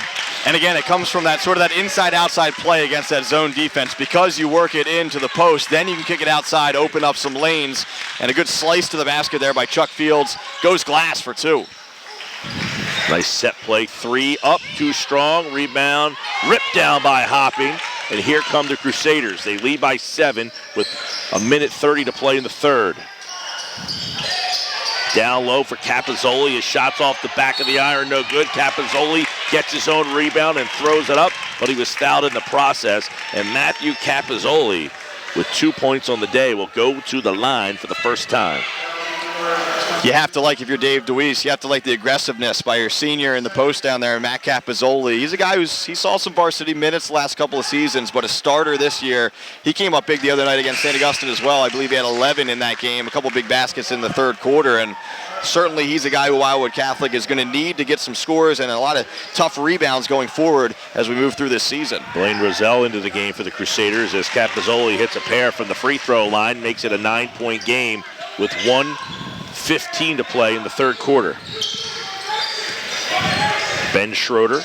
And again, it comes from that sort of that inside-outside play against that zone defense. Because you work it into the post, then you can kick it outside, open up some lanes. And a good slice to the basket there by Chuck Fields. Goes glass for 2. Nice set play. 3 up, too strong. Rebound, ripped down by Hopping. And here come the Crusaders. They lead by 7 with 1:30 to play in the third. Down low for Capizzoli. His shot's off the back of the iron, no good. Capizzoli gets his own rebound and throws it up, but he was fouled in the process. And Matthew Capizzoli, with 2 points on the day, will go to the line for the first time. You have to like, if you're Dave DeWeese, you have to like the aggressiveness by your senior in the post down there, Matt Capizzoli. He's a guy he saw some varsity minutes the last couple of seasons, but a starter this year. He came up big the other night against St. Augustine as well. I believe he had 11 in that game, a couple big baskets in the third quarter, and certainly he's a guy who Wildwood Catholic is going to need to get some scores and a lot of tough rebounds going forward as we move through this season. Blaine Roselle into the game for the Crusaders as Capizzoli hits a pair from the free throw line, makes it a 9-point game with 1:15 to play in the third quarter. Ben Schroeder,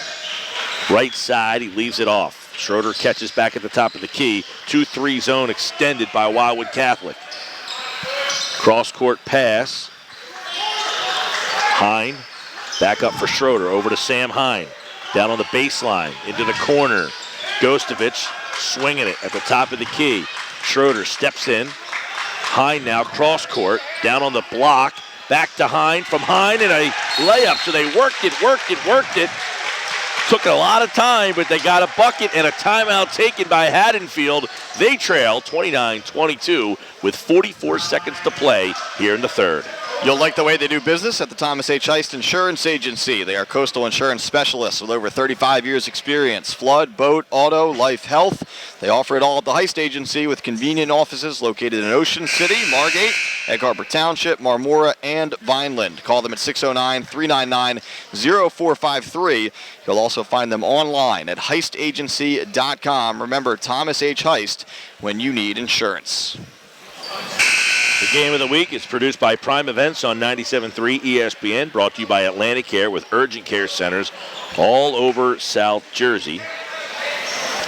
right side, he leaves it off. Schroeder catches back at the top of the key. 2-3 zone extended by Wildwood Catholic. Cross-court pass. Hine, back up for Schroeder, over to Sam Hine. Down on the baseline, into the corner. Gostovich swinging it at the top of the key. Schroeder steps in. Hine now cross-court, down on the block. Back to Hine, from Hine, and a layup. So they worked it. Took a lot of time, but they got a bucket and a timeout taken by Haddonfield. They trail 29-22 with 44 seconds to play here in the third. You'll like the way they do business at the Thomas H. Heist Insurance Agency. They are coastal insurance specialists with over 35 years experience. Flood, boat, auto, life, health. They offer it all at the Heist Agency with convenient offices located in Ocean City, Margate, Egg Harbor Township, Marmora, and Vineland. Call them at 609-399-0453. You'll also find them online at heistagency.com. Remember, Thomas H. Heist when you need insurance. The game of the week is produced by Prime Events on 97.3 ESPN, brought to you by Atlantic Care with urgent care centers all over South Jersey.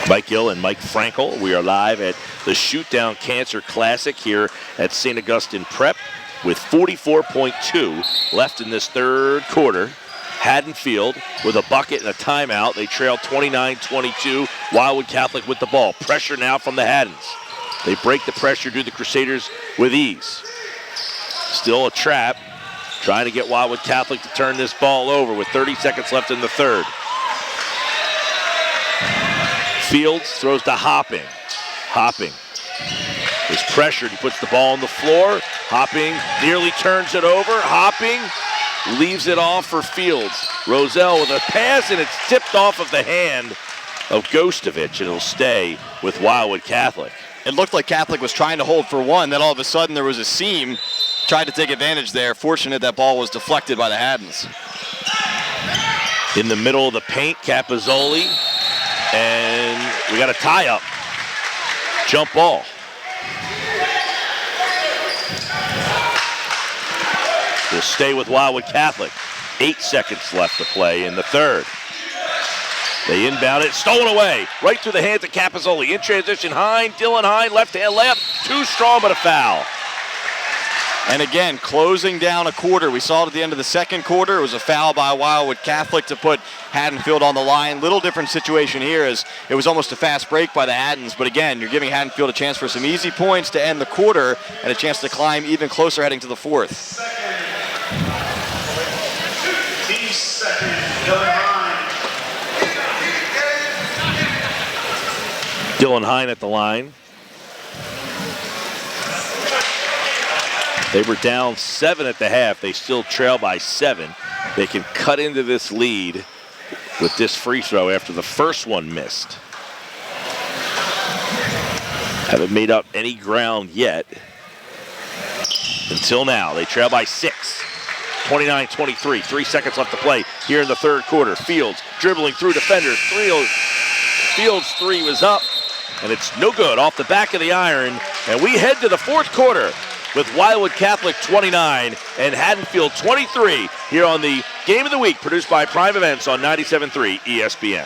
Mike Gill and Mike Frankel. We are live at the Shootdown Cancer Classic here at St. Augustine Prep with 44.2 left in this third quarter. Haddonfield with a bucket and a timeout. They trail 29-22. Wildwood Catholic with the ball. Pressure now from the Haddons. They break the pressure to the Crusaders with ease. Still a trap. Trying to get Wildwood Catholic to turn this ball over with 30 seconds left in the third. Fields throws to Hopping. Hopping is pressured. He puts the ball on the floor. Hopping nearly turns it over. Hopping leaves it off for Fields. Roselle with a pass, and it's tipped off of the hand of Gostovich, and it'll stay with Wildwood Catholic. It looked like Catholic was trying to hold for one, then all of a sudden there was a seam. Tried to take advantage there. Fortunate that ball was deflected by the Haddons. In the middle of the paint, Capozzoli, and we got a tie-up. Jump ball. We'll stay with Wildwood Catholic. 8 seconds left to play in the third. They inbound it, stolen away, right through the hands of Capozzoli. In transition, Dylan Hine, left hand layup, too strong, but a foul. And again, closing down a quarter. We saw it at the end of the second quarter. It was a foul by Wildwood Catholic to put Haddonfield on the line. Little different situation here as it was almost a fast break by the Haddons. But again, you're giving Haddonfield a chance for some easy points to end the quarter and a chance to climb even closer heading to the fourth. Dylan Hine at the line. They were down 7 at the half. They still trail by 7. They can cut into this lead with this free throw after the first one missed. Haven't made up any ground yet until now. They trail by 6. 29-23. 3 seconds left to play here in the third quarter. Fields dribbling through defenders. Fields' three was up, and it's no good off the back of the iron. And we head to the fourth quarter with Wildwood Catholic 29 and Haddonfield 23 here on the Game of the Week produced by Prime Events on 97.3 ESPN.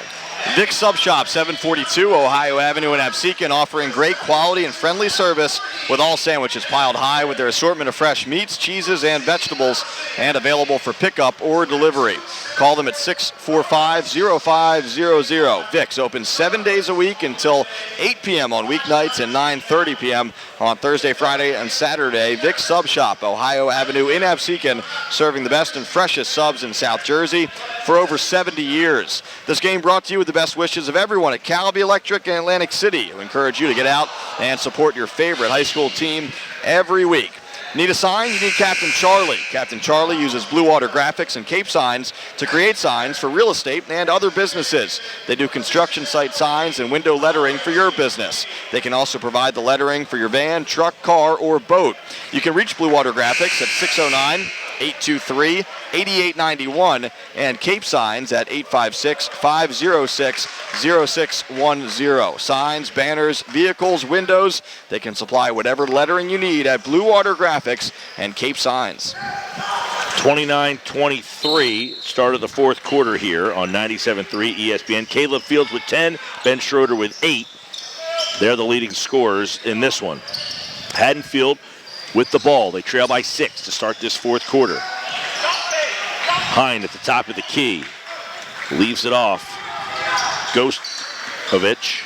Dick's Sub Shop, 742 Ohio Avenue in Absecon, offering great quality and friendly service with all sandwiches piled high with their assortment of fresh meats, cheeses, and vegetables, and available for pickup or delivery. Call them at 645-0500. Dick's open 7 days a week until 8 p.m. on weeknights and 9:30 p.m. on Thursday, Friday, and Saturday. Dick's Sub Shop, Ohio Avenue in Absecon, serving the best and freshest subs in South Jersey for over 70 years. This game brought to you with the best wishes of everyone at Calvi Electric and Atlantic City. We encourage you to get out and support your favorite high school team every week. Need a sign? You need Captain Charlie. Captain Charlie uses Blue Water Graphics and Cape Signs to create signs for real estate and other businesses. They do construction site signs and window lettering for your business. They can also provide the lettering for your van, truck, car, or boat. You can reach Blue Water Graphics at 609-823-8891 and Cape Signs at 856-506-0610. Signs, banners, vehicles, windows, they can supply whatever lettering you need at Blue Water Graphics and Cape Signs. 29-23, start of the fourth quarter here on 97.3 ESPN. Caleb Fields with 10, Ben Schroeder with 8. They're the leading scorers in this one. Haddonfield with the ball. They trail by 6 to start this fourth quarter. Hine at the top of the key. Leaves it off. Gostovich.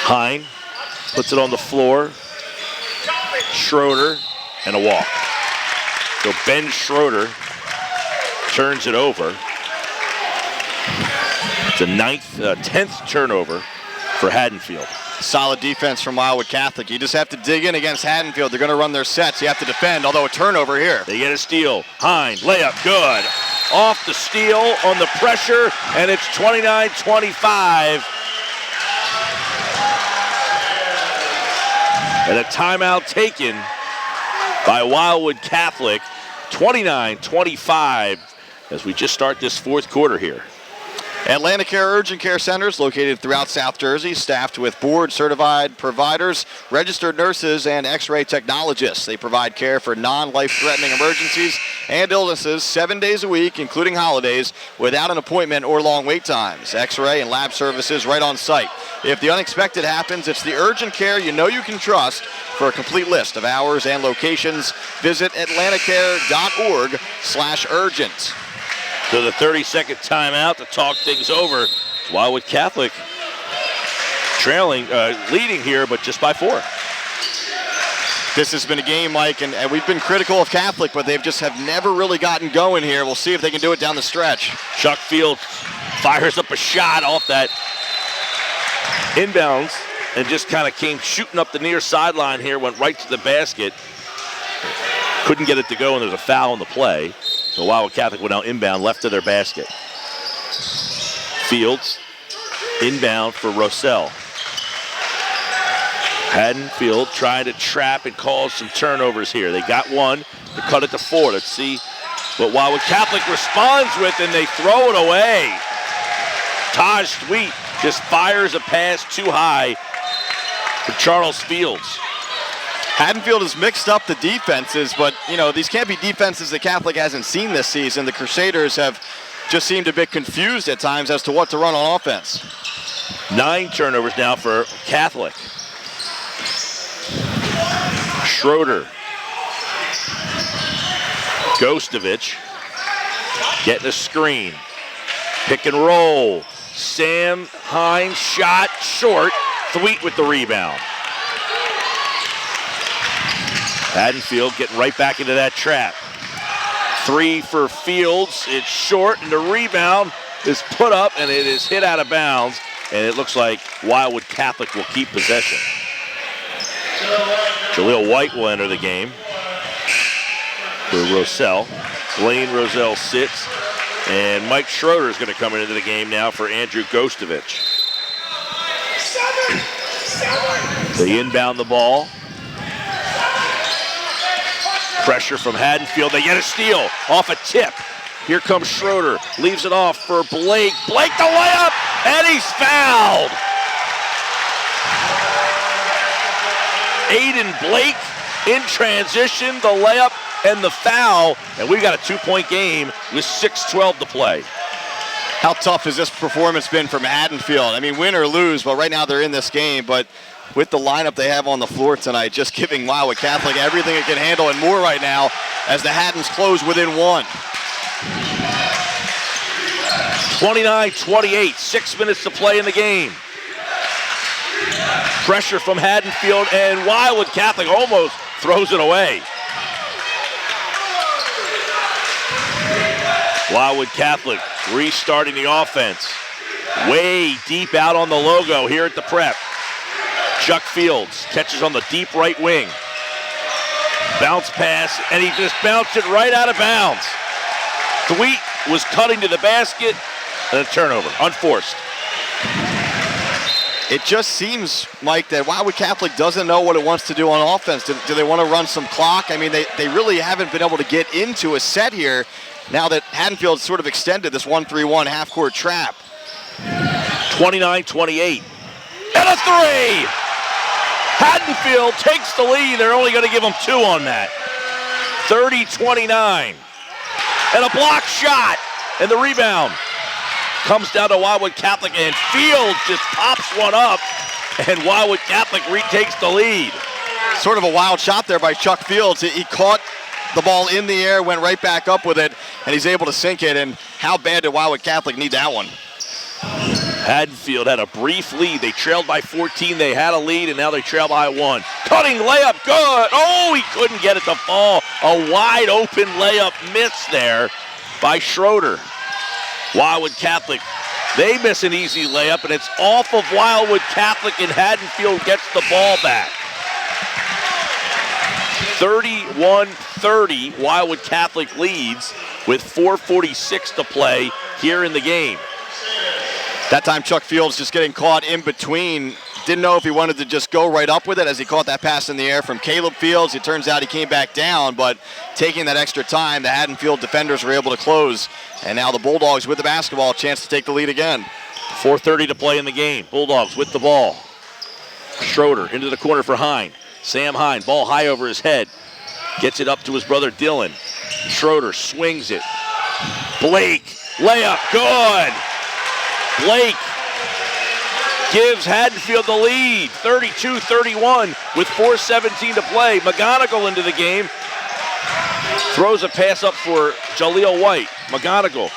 Hine puts it on the floor. Schroeder and a walk. So Ben Schroeder turns it over. It's a 10th turnover for Haddonfield. Solid defense from Wildwood Catholic. You just have to dig in against Haddonfield. They're going to run their sets. You have to defend, although a turnover here. They get a steal. Hine, layup, good. Off the steal on the pressure, and it's 29-25. And a timeout taken by Wildwood Catholic. 29-25 as we just start this fourth quarter here. Atlanticare Urgent Care Centers located throughout South Jersey, staffed with board-certified providers, registered nurses, and x-ray technologists. They provide care for non-life-threatening emergencies and illnesses 7 days a week, including holidays, without an appointment or long wait times. X-ray and lab services right on site. If the unexpected happens, it's the urgent care you know you can trust. For a complete list of hours and locations, visit atlanticare.org/urgent. So the 30-second timeout to talk things over. Wildwood Catholic leading here, but just by 4. This has been a game, Mike, and we've been critical of Catholic, but they've just have never really gotten going here. We'll see if they can do it down the stretch. Chuck Fields fires up a shot off that inbounds and just kind of came shooting up the near sideline here, went right to the basket. Couldn't get it to go, and there's a foul on the play. So Wildwood Catholic will now inbound left of their basket. Fields inbound for Rossell. Haddonfield trying to trap and cause some turnovers here. They got one to cut it to 4. Let's see what Wildwood Catholic responds with, and they throw it away. Taj Sweet just fires a pass too high for Charles Fields. Haddonfield has mixed up the defenses, but, these can't be defenses that Catholic hasn't seen this season. The Crusaders have just seemed a bit confused at times as to what to run on offense. 9 turnovers now for Catholic. Schroeder. Gostovich getting a screen. Pick and roll. Sam Hines shot short. Thweet with the rebound. Haddonfield getting right back into that trap. 3 for Fields. It's short, and the rebound is put up, and it is hit out of bounds. And it looks like Wildwood Catholic will keep possession. Jaleel White will enter the game for Rossell. Blaine Roselle sits, and Mike Schroeder is going to come into the game now for Andrew Gostovich. They inbound the ball. Pressure from Haddonfield. They get a steal off a tip. Here comes Schroeder. Leaves it off for Blake. Blake the layup, and he's fouled. Aiden Blake in transition, the layup and the foul, and we've got a 2-point game with 6:12 to play. How tough has this performance been from Haddonfield? I mean, win or lose, but right now they're in this game, but with the lineup they have on the floor tonight, just giving Wildwood Catholic everything it can handle and more right now as the Haddons close within 1. 29-28, 6 minutes to play in the game. Pressure from Haddonfield, and Wildwood Catholic almost throws it away. Wildwood Catholic restarting the offense. Way deep out on the logo here at the prep. Chuck Fields catches on the deep right wing. Bounce pass, and he just bounced it right out of bounds. Thweet was cutting to the basket, and a turnover, unforced. It just seems, Mike, that Wildwood Catholic doesn't know what it wants to do on offense. Do they want to run some clock? I mean, they really haven't been able to get into a set here now that Haddonfield sort of extended this 1-3-1 half-court trap. 29-28. And a 3! Haddonfield takes the lead. They're only going to give them 2 on that. 30-29. And a block shot. And the rebound comes down to Wildwood Catholic, and Fields just pops one up, and Wildwood Catholic retakes the lead. Sort of a wild shot there by Chuck Fields. He caught the ball in the air, went right back up with it, and he's able to sink it. And how bad did Wildwood Catholic need that one? Haddonfield had a brief lead. They trailed by 14. They had a lead, and now they trail by 1. Cutting layup, good. Oh, he couldn't get it to fall. A wide open layup miss there by Schroeder. Wildwood Catholic, they miss an easy layup, and it's off of Wildwood Catholic, and Haddonfield gets the ball back. 31-30, Wildwood Catholic leads with 4:46 to play here in the game. That time Chuck Fields just getting caught in between. Didn't know if he wanted to just go right up with it as he caught that pass in the air from Caleb Fields. It turns out he came back down, but taking that extra time, the Haddonfield defenders were able to close. And now the Bulldogs with the basketball, a chance to take the lead again. 4:30 to play in the game. Bulldogs with the ball. Schroeder into the corner for Hine. Sam Hine, ball high over his head. Gets it up to his brother Dylan. Schroeder swings it. Blake, layup, good. Blake gives Haddonfield the lead, 32-31 with 4:17 to play. McGonigal into the game. Throws a pass up for Jaleel White. McGonigal,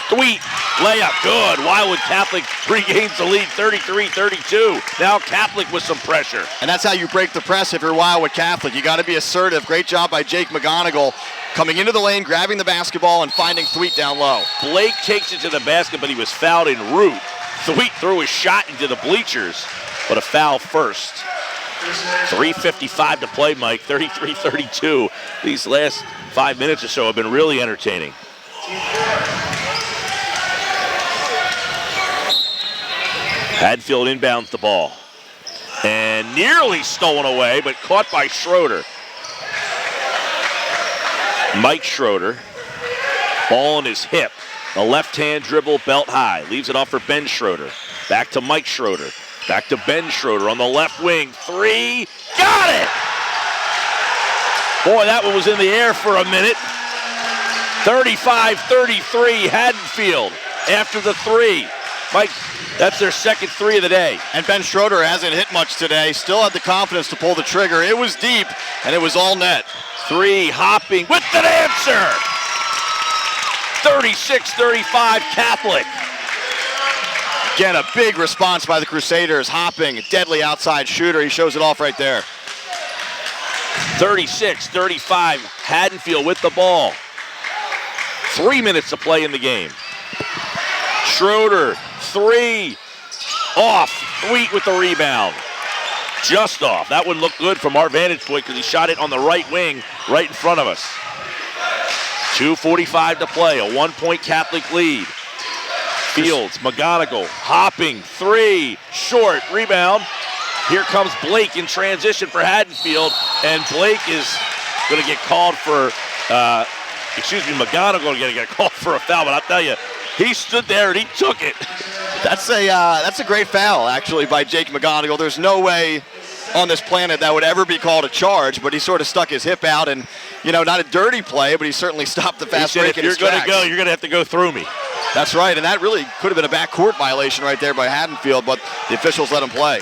Thweet, layup, good. Wildwood Catholic regains the lead, 33-32. Now Catholic with some pressure. And that's how you break the press if you're Wildwood Catholic. You got to be assertive. Great job by Jake McGonigal coming into the lane, grabbing the basketball, and finding Thweet down low. Blake takes it to the basket, but he was fouled en route. Thweet threw his shot into the bleachers, but a foul first. 3:55 to play, Mike. 33-32. These last 5 minutes or so have been really entertaining. Haddonfield inbounds the ball. And nearly stolen away, but caught by Schroeder. Mike Schroeder. Ball on his hip. The left-hand dribble, belt high. Leaves it off for Ben Schroeder. Back to Mike Schroeder. Back to Ben Schroeder on the left wing. Three. Got it! Boy, that one was in the air for a minute. 35-33, Haddonfield after the three. Mike, that's their second three of the day. And Ben Schroeder hasn't hit much today. Still had the confidence to pull the trigger. It was deep, and it was all net. Three, Hopping with an answer. 36-35, Catholic. Again, a big response by the Crusaders. Hopping, deadly outside shooter. He shows it off right there. 36-35, Haddonfield with the ball. 3 minutes to play in the game. Schroeder, three, off. Thweet with the rebound. Just off. That one looked good from our vantage point because he shot it on the right wing, right in front of us. 2:45 to play, a 1-point Catholic lead. Fields, McGonigal, Hopping, three, short, rebound. Here comes Blake in transition for Haddonfield, and Blake is going to get called for, McGonigal going to get called for a foul, but I'll tell you, he stood there and he took it. That's a great foul, actually, by Jake McGonigal. There's no way on this planet that would ever be called a charge, but he sort of stuck his hip out, and, not a dirty play, but he certainly stopped the fast break in his tracks. If you're going to go, you're going to have to go through me. That's right, and that really could have been a backcourt violation right there by Haddonfield, but the officials let him play.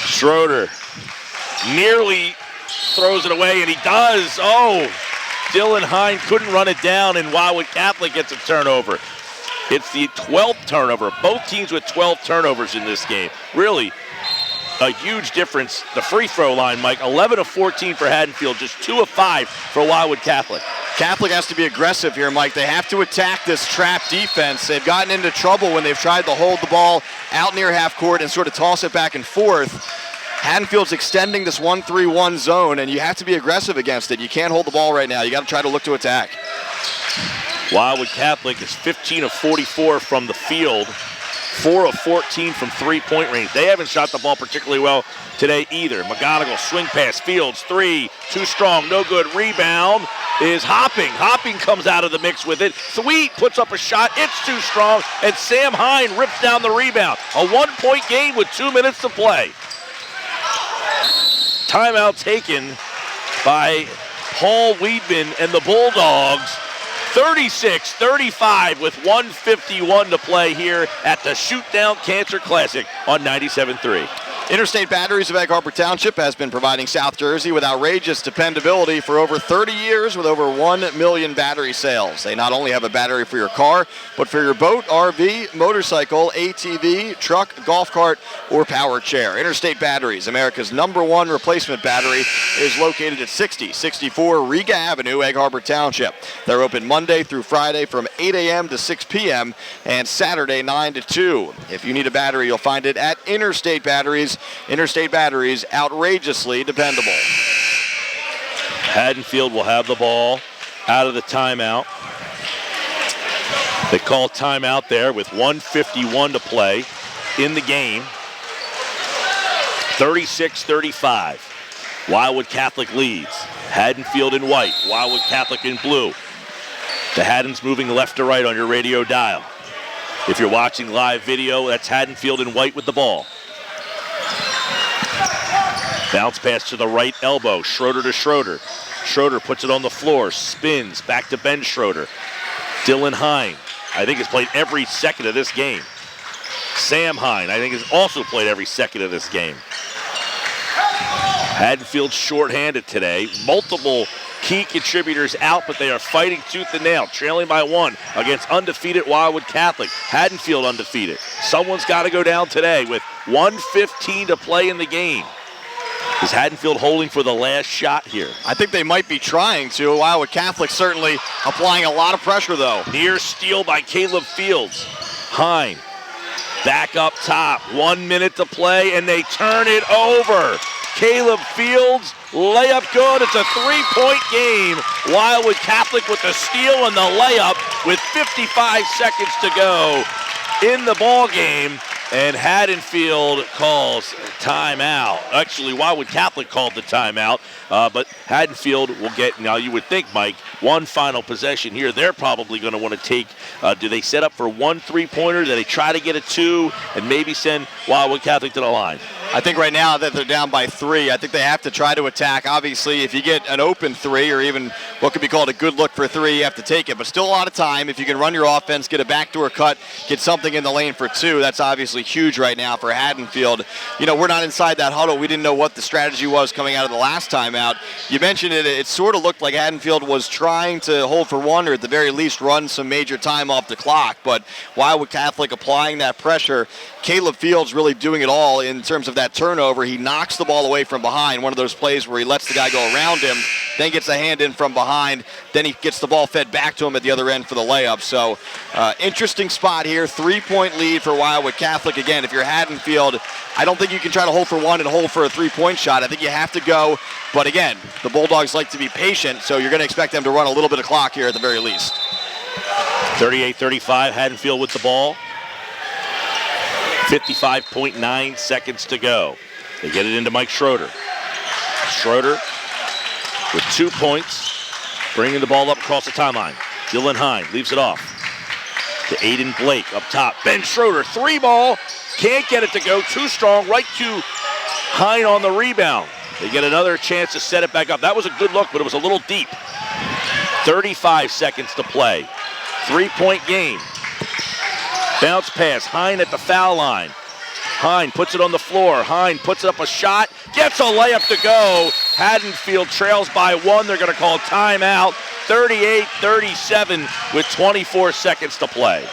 Schroeder nearly throws it away, and he does. Oh, Dylan Hine couldn't run it down, and Wildwood Catholic gets a turnover. It's the 12th turnover. Both teams with 12 turnovers in this game. Really a huge difference. The free throw line, Mike, 11 of 14 for Haddonfield, just 2 of 5 for Wildwood Catholic. Catholic has to be aggressive here, Mike. They have to attack this trap defense. They've gotten into trouble when they've tried to hold the ball out near half court and sort of toss it back and forth. Haddonfield's extending this 1-3-1 zone, and you have to be aggressive against it. You can't hold the ball right now. You got to try to look to attack. Wildwood Catholic is 15 of 44 from the field, 4 of 14 from three-point range. They haven't shot the ball particularly well today either. McGonigal, swing pass, Fields, three, too strong, no good. Rebound is Hopping. Hopping comes out of the mix with it. Thweet puts up a shot, it's too strong, and Sam Hine rips down the rebound. A 1-point game with 2 minutes to play. Timeout taken by Paul Weedman and the Bulldogs. 36-35 with 1:51 to play here at the Shoot Down Cancer Classic on 97.3. Interstate Batteries of Egg Harbor Township has been providing South Jersey with outrageous dependability for over 30 years with over 1 million battery sales. They not only have a battery for your car, but for your boat, RV, motorcycle, ATV, truck, golf cart, or power chair. Interstate Batteries, America's #1 replacement battery, is located at 6064 Riga Avenue, Egg Harbor Township. They're open Monday through Friday from 8 a.m. to 6 p.m. and Saturday 9 to 2. If you need a battery, you'll find it at Interstate Batteries. Interstate Batteries, outrageously dependable. Haddonfield will have the ball out of the timeout. They call timeout there with 1:51 to play in the game. 36-35. Wildwood Catholic leads. Haddonfield in white, Wildwood Catholic in blue. The Haddons moving left to right on your radio dial. If you're watching live video, that's Haddonfield in white with the ball. Bounce pass to the right elbow, Schroeder to Schroeder. Schroeder puts it on the floor, spins, back to Ben Schroeder. Dylan Hine, I think, has played every second of this game. Sam Hine, I think, has also played every second of this game. Haddonfield shorthanded today. Multiple key contributors out, but they are fighting tooth and nail, trailing by 1 against undefeated Wildwood Catholic. Haddonfield undefeated. Someone's got to go down today with 1:15 to play in the game. Is Haddonfield holding for the last shot here? I think they might be trying to. Wildwood Catholic certainly applying a lot of pressure, though. Near steal by Caleb Fields. Hine Back up top, 1 minute to play, and they turn it over. Caleb Fields, layup good. It's a 3-point game. Wildwood Catholic with the steal and the layup with 55 seconds to go in the ball game. And Haddonfield calls timeout. Actually, Wildwood Catholic called the timeout, but Haddonfield will get, now you would think, Mike, one final possession here. They're probably going to want to take, do they set up for 1 3-pointer? Do they try to get a 2 and maybe send Wildwood Catholic to the line? I think right now that they're down by 3, I think they have to try to attack. Obviously, if you get an open 3 or even what could be called a good look for 3, you have to take it. But still a lot of time. If you can run your offense, get a backdoor cut, get something in the lane for 2, that's obviously huge right now for Haddonfield. You know, we're not inside that huddle. We didn't know what the strategy was coming out of the last timeout. You mentioned it. It sort of looked like Haddonfield was trying to hold for 1 or at the very least run some major time off the clock. But Wildwood Catholic applying that pressure. Caleb Fields really doing it all in terms of that turnover. He knocks the ball away from behind, one of those plays where he lets the guy go around him, then gets a hand in from behind, then he gets the ball fed back to him at the other end for the layup. So interesting spot here, 3-point lead for Wildwood Catholic. Again, if you're Haddonfield, I don't think you can try to hold for 1 and hold for a 3-point shot. I think you have to go, but again, the Bulldogs like to be patient, so you're going to expect them to run a little bit of clock here at the very least. 38-35, Haddonfield with the ball. 55.9 seconds to go. They get it into Mike Schroeder. Schroeder with 2 points, bringing the ball up across the timeline. Dylan Hine leaves it off to Aiden Blake up top. Ben Schroeder, 3-ball, can't get it to go, too strong, right to Hine on the rebound. They get another chance to set it back up. That was a good look, but it was a little deep. 35 seconds to play. 3-point game. Bounce pass, Hine at the foul line. Hine puts it on the floor. Hine puts up a shot, gets a layup to go. Haddonfield trails by 1. They're going to call timeout. 38-37 with 24 seconds to play.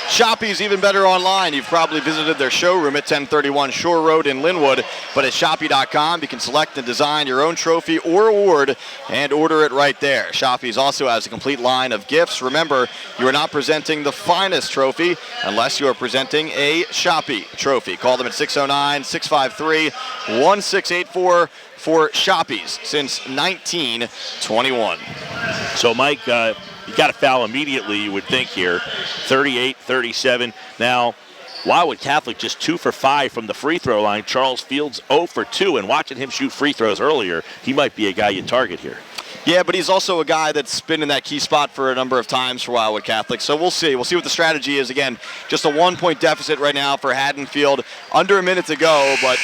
Shoppy's even better online. You've probably visited their showroom at 1031 Shore Road in Linwood, but at Shoppy.com you can select and design your own trophy or award and order it right there. Shoppy's also has a complete line of gifts. Remember, you are not presenting the finest trophy unless you are presenting a Shoppy trophy. Call them at 609-653-1684 for Shoppy's since 1921. So, Mike, you got to foul immediately, you would think here. 38-37. Now, Wildwood Catholic just 2 for 5 from the free throw line. Charles Fields 0 for 2. And watching him shoot free throws earlier, he might be a guy you target here. Yeah, but he's also a guy that's been in that key spot for a number of times for Wildwood Catholic. So we'll see. We'll see what the strategy is. Again, just a 1-point deficit right now for Haddonfield. Under a minute to go, but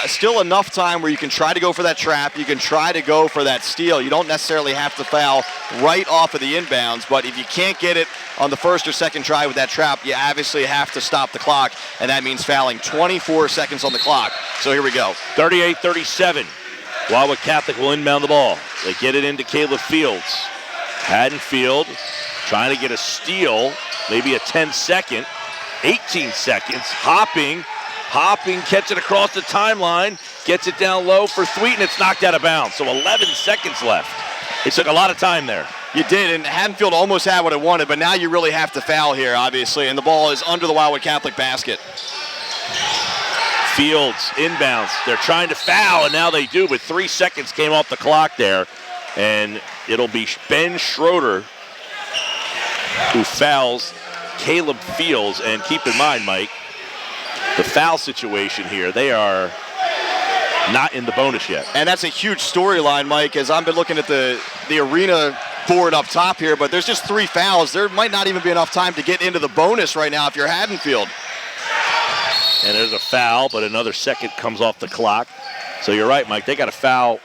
still enough time where you can try to go for that trap. You can try to go for that steal. You don't necessarily have to foul right off of the inbounds, but if you can't get it on the first or second try with that trap, you obviously have to stop the clock, and that means fouling. 24 seconds on the clock. So here we go. 38-37. Wildwood Catholic will inbound the ball. They get it into Caleb Fields. Haddonfield trying to get a steal, maybe a 10-second, 18 seconds, hopping, catch it across the timeline, gets it down low for Thweet, and it's knocked out of bounds. So 11 seconds left. It took a lot of time there. You did, and Haddonfield almost had what it wanted, but now you really have to foul here, obviously, and the ball is under the Wildwood Catholic basket. Fields inbounds. They're trying to foul, and now they do, but 3 seconds came off the clock there. And it'll be Ben Schroeder who fouls Caleb Fields. And keep in mind, Mike, the foul situation here, they are not in the bonus yet. And that's a huge storyline, Mike, as I've been looking at the arena board up top here, but there's just 3 fouls. There might not even be enough time to get into the bonus right now if you're Haddonfield. And there's a foul, but another second comes off the clock. So you're right, Mike. They got to foul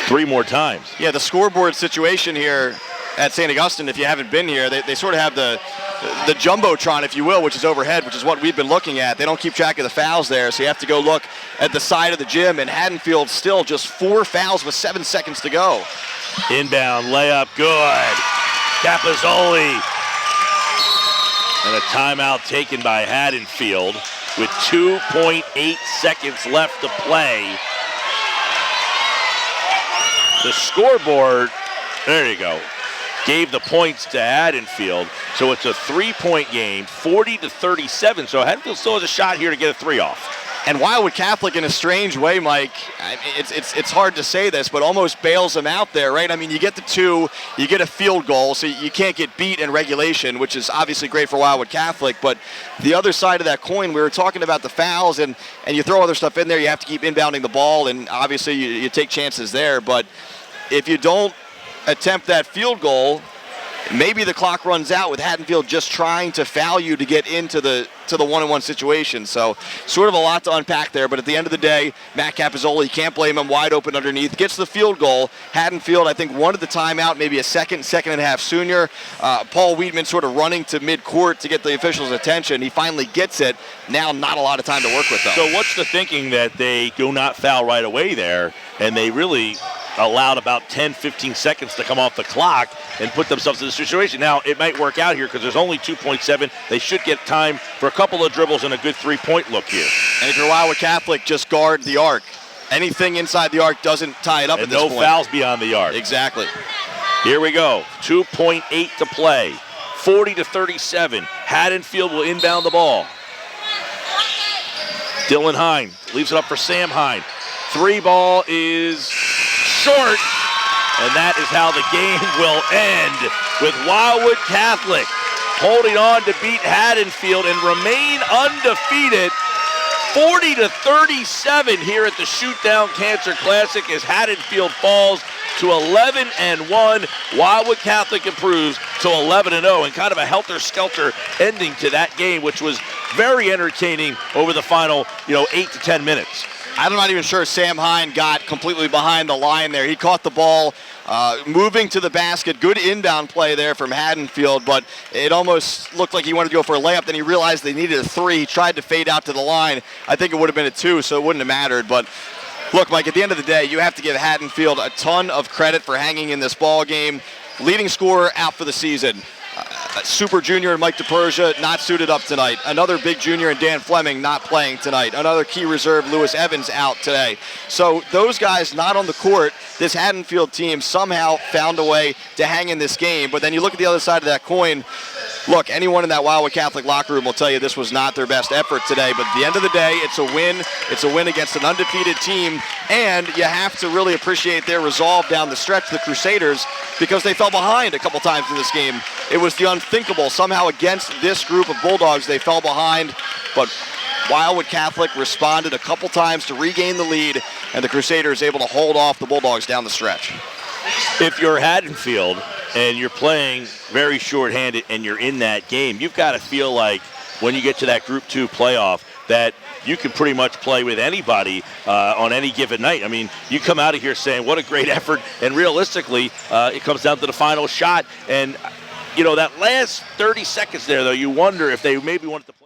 3 more times. Yeah, the scoreboard situation here at St. Augustine, if you haven't been here, they sort of have the Jumbotron, if you will, which is overhead, which is what we've been looking at. They don't keep track of the fouls there, so you have to go look at the side of the gym. And Haddonfield still just 4 fouls with 7 seconds to go. Inbound layup, good. Capozzoli. And a timeout taken by Haddonfield with 2.8 seconds left to play. The scoreboard, there you go. gave the points to Haddonfield. So it's a 3-point game, 40-37. So Haddonfield still has a shot here to get a 3 off. And Wildwood Catholic, in a strange way, Mike, it's hard to say this, but almost bails them out there, right? I mean, you get the 2, you get a field goal, so you can't get beat in regulation, which is obviously great for Wildwood Catholic. But the other side of that coin, we were talking about the fouls, and you throw other stuff in there, you have to keep inbounding the ball, and obviously you take chances there. But if you don't attempt that field goal, maybe the clock runs out with Haddonfield just trying to foul you to get into the 1-on-1 situation. So sort of a lot to unpack there, but at the end of the day, Matt Capizzola, you can't blame him, wide open underneath, gets the field goal. Haddonfield, I think, wanted the timeout, maybe a second and a half sooner. Paul Wiedemann sort of running to midcourt to get the officials' attention. He finally gets it. Now not a lot of time to work with, though. So what's the thinking that they do not foul right away there, and they really allowed about 10-15 seconds to come off the clock and put themselves in the situation? Now, it might work out here because there's only 2.7. They should get time for a couple of dribbles and a good 3-point look here. And if you're Wildwood Catholic, just guard the arc. Anything inside the arc doesn't tie it up and at this point. no fouls beyond the arc. Exactly. Here we go. 2.8 to play. 40-37. Haddonfield will inbound the ball. Dylan Hine leaves it up for Sam Hine. 3 ball is short, and that is how the game will end, with Wildwood Catholic holding on to beat Haddonfield and remain undefeated. 40-37 here at the Shootdown Cancer Classic as Haddonfield falls to 11-1. Wildwood Catholic improves to 11-0, and kind of a helter-skelter ending to that game, which was very entertaining over the final 8 to 10 minutes. I'm not even sure Sam Hine got completely behind the line there. He caught the ball moving to the basket. Good inbound play there from Haddonfield, but it almost looked like he wanted to go for a layup. Then he realized they needed a 3. He tried to fade out to the line. I think it would have been a 2, so it wouldn't have mattered. But look, Mike, at the end of the day, you have to give Haddonfield a ton of credit for hanging in this ball game. Leading scorer out for the season. Super junior and Mike DePersia not suited up tonight. Another big junior and Dan Fleming not playing tonight. Another key reserve, Lewis Evans, out today. So those guys not on the court. This Haddonfield team somehow found a way to hang in this game. But then you look at the other side of that coin. Look, anyone in that Wildwood Catholic locker room will tell you this was not their best effort today. But at the end of the day, it's a win. It's a win against an undefeated team. And you have to really appreciate their resolve down the stretch, the Crusaders, because they fell behind a couple times in this game. It was the unthinkable. Somehow against this group of Bulldogs, they fell behind. But Wildwood Catholic responded a couple times to regain the lead, and the Crusaders able to hold off the Bulldogs down the stretch. If you're Haddonfield and you're playing very shorthanded and you're in that game, you've got to feel like when you get to that Group 2 playoff that you can pretty much play with anybody on any given night. I mean, you come out of here saying, what a great effort, and realistically, it comes down to the final shot. And, that last 30 seconds there, though, you wonder if they maybe wanted to play.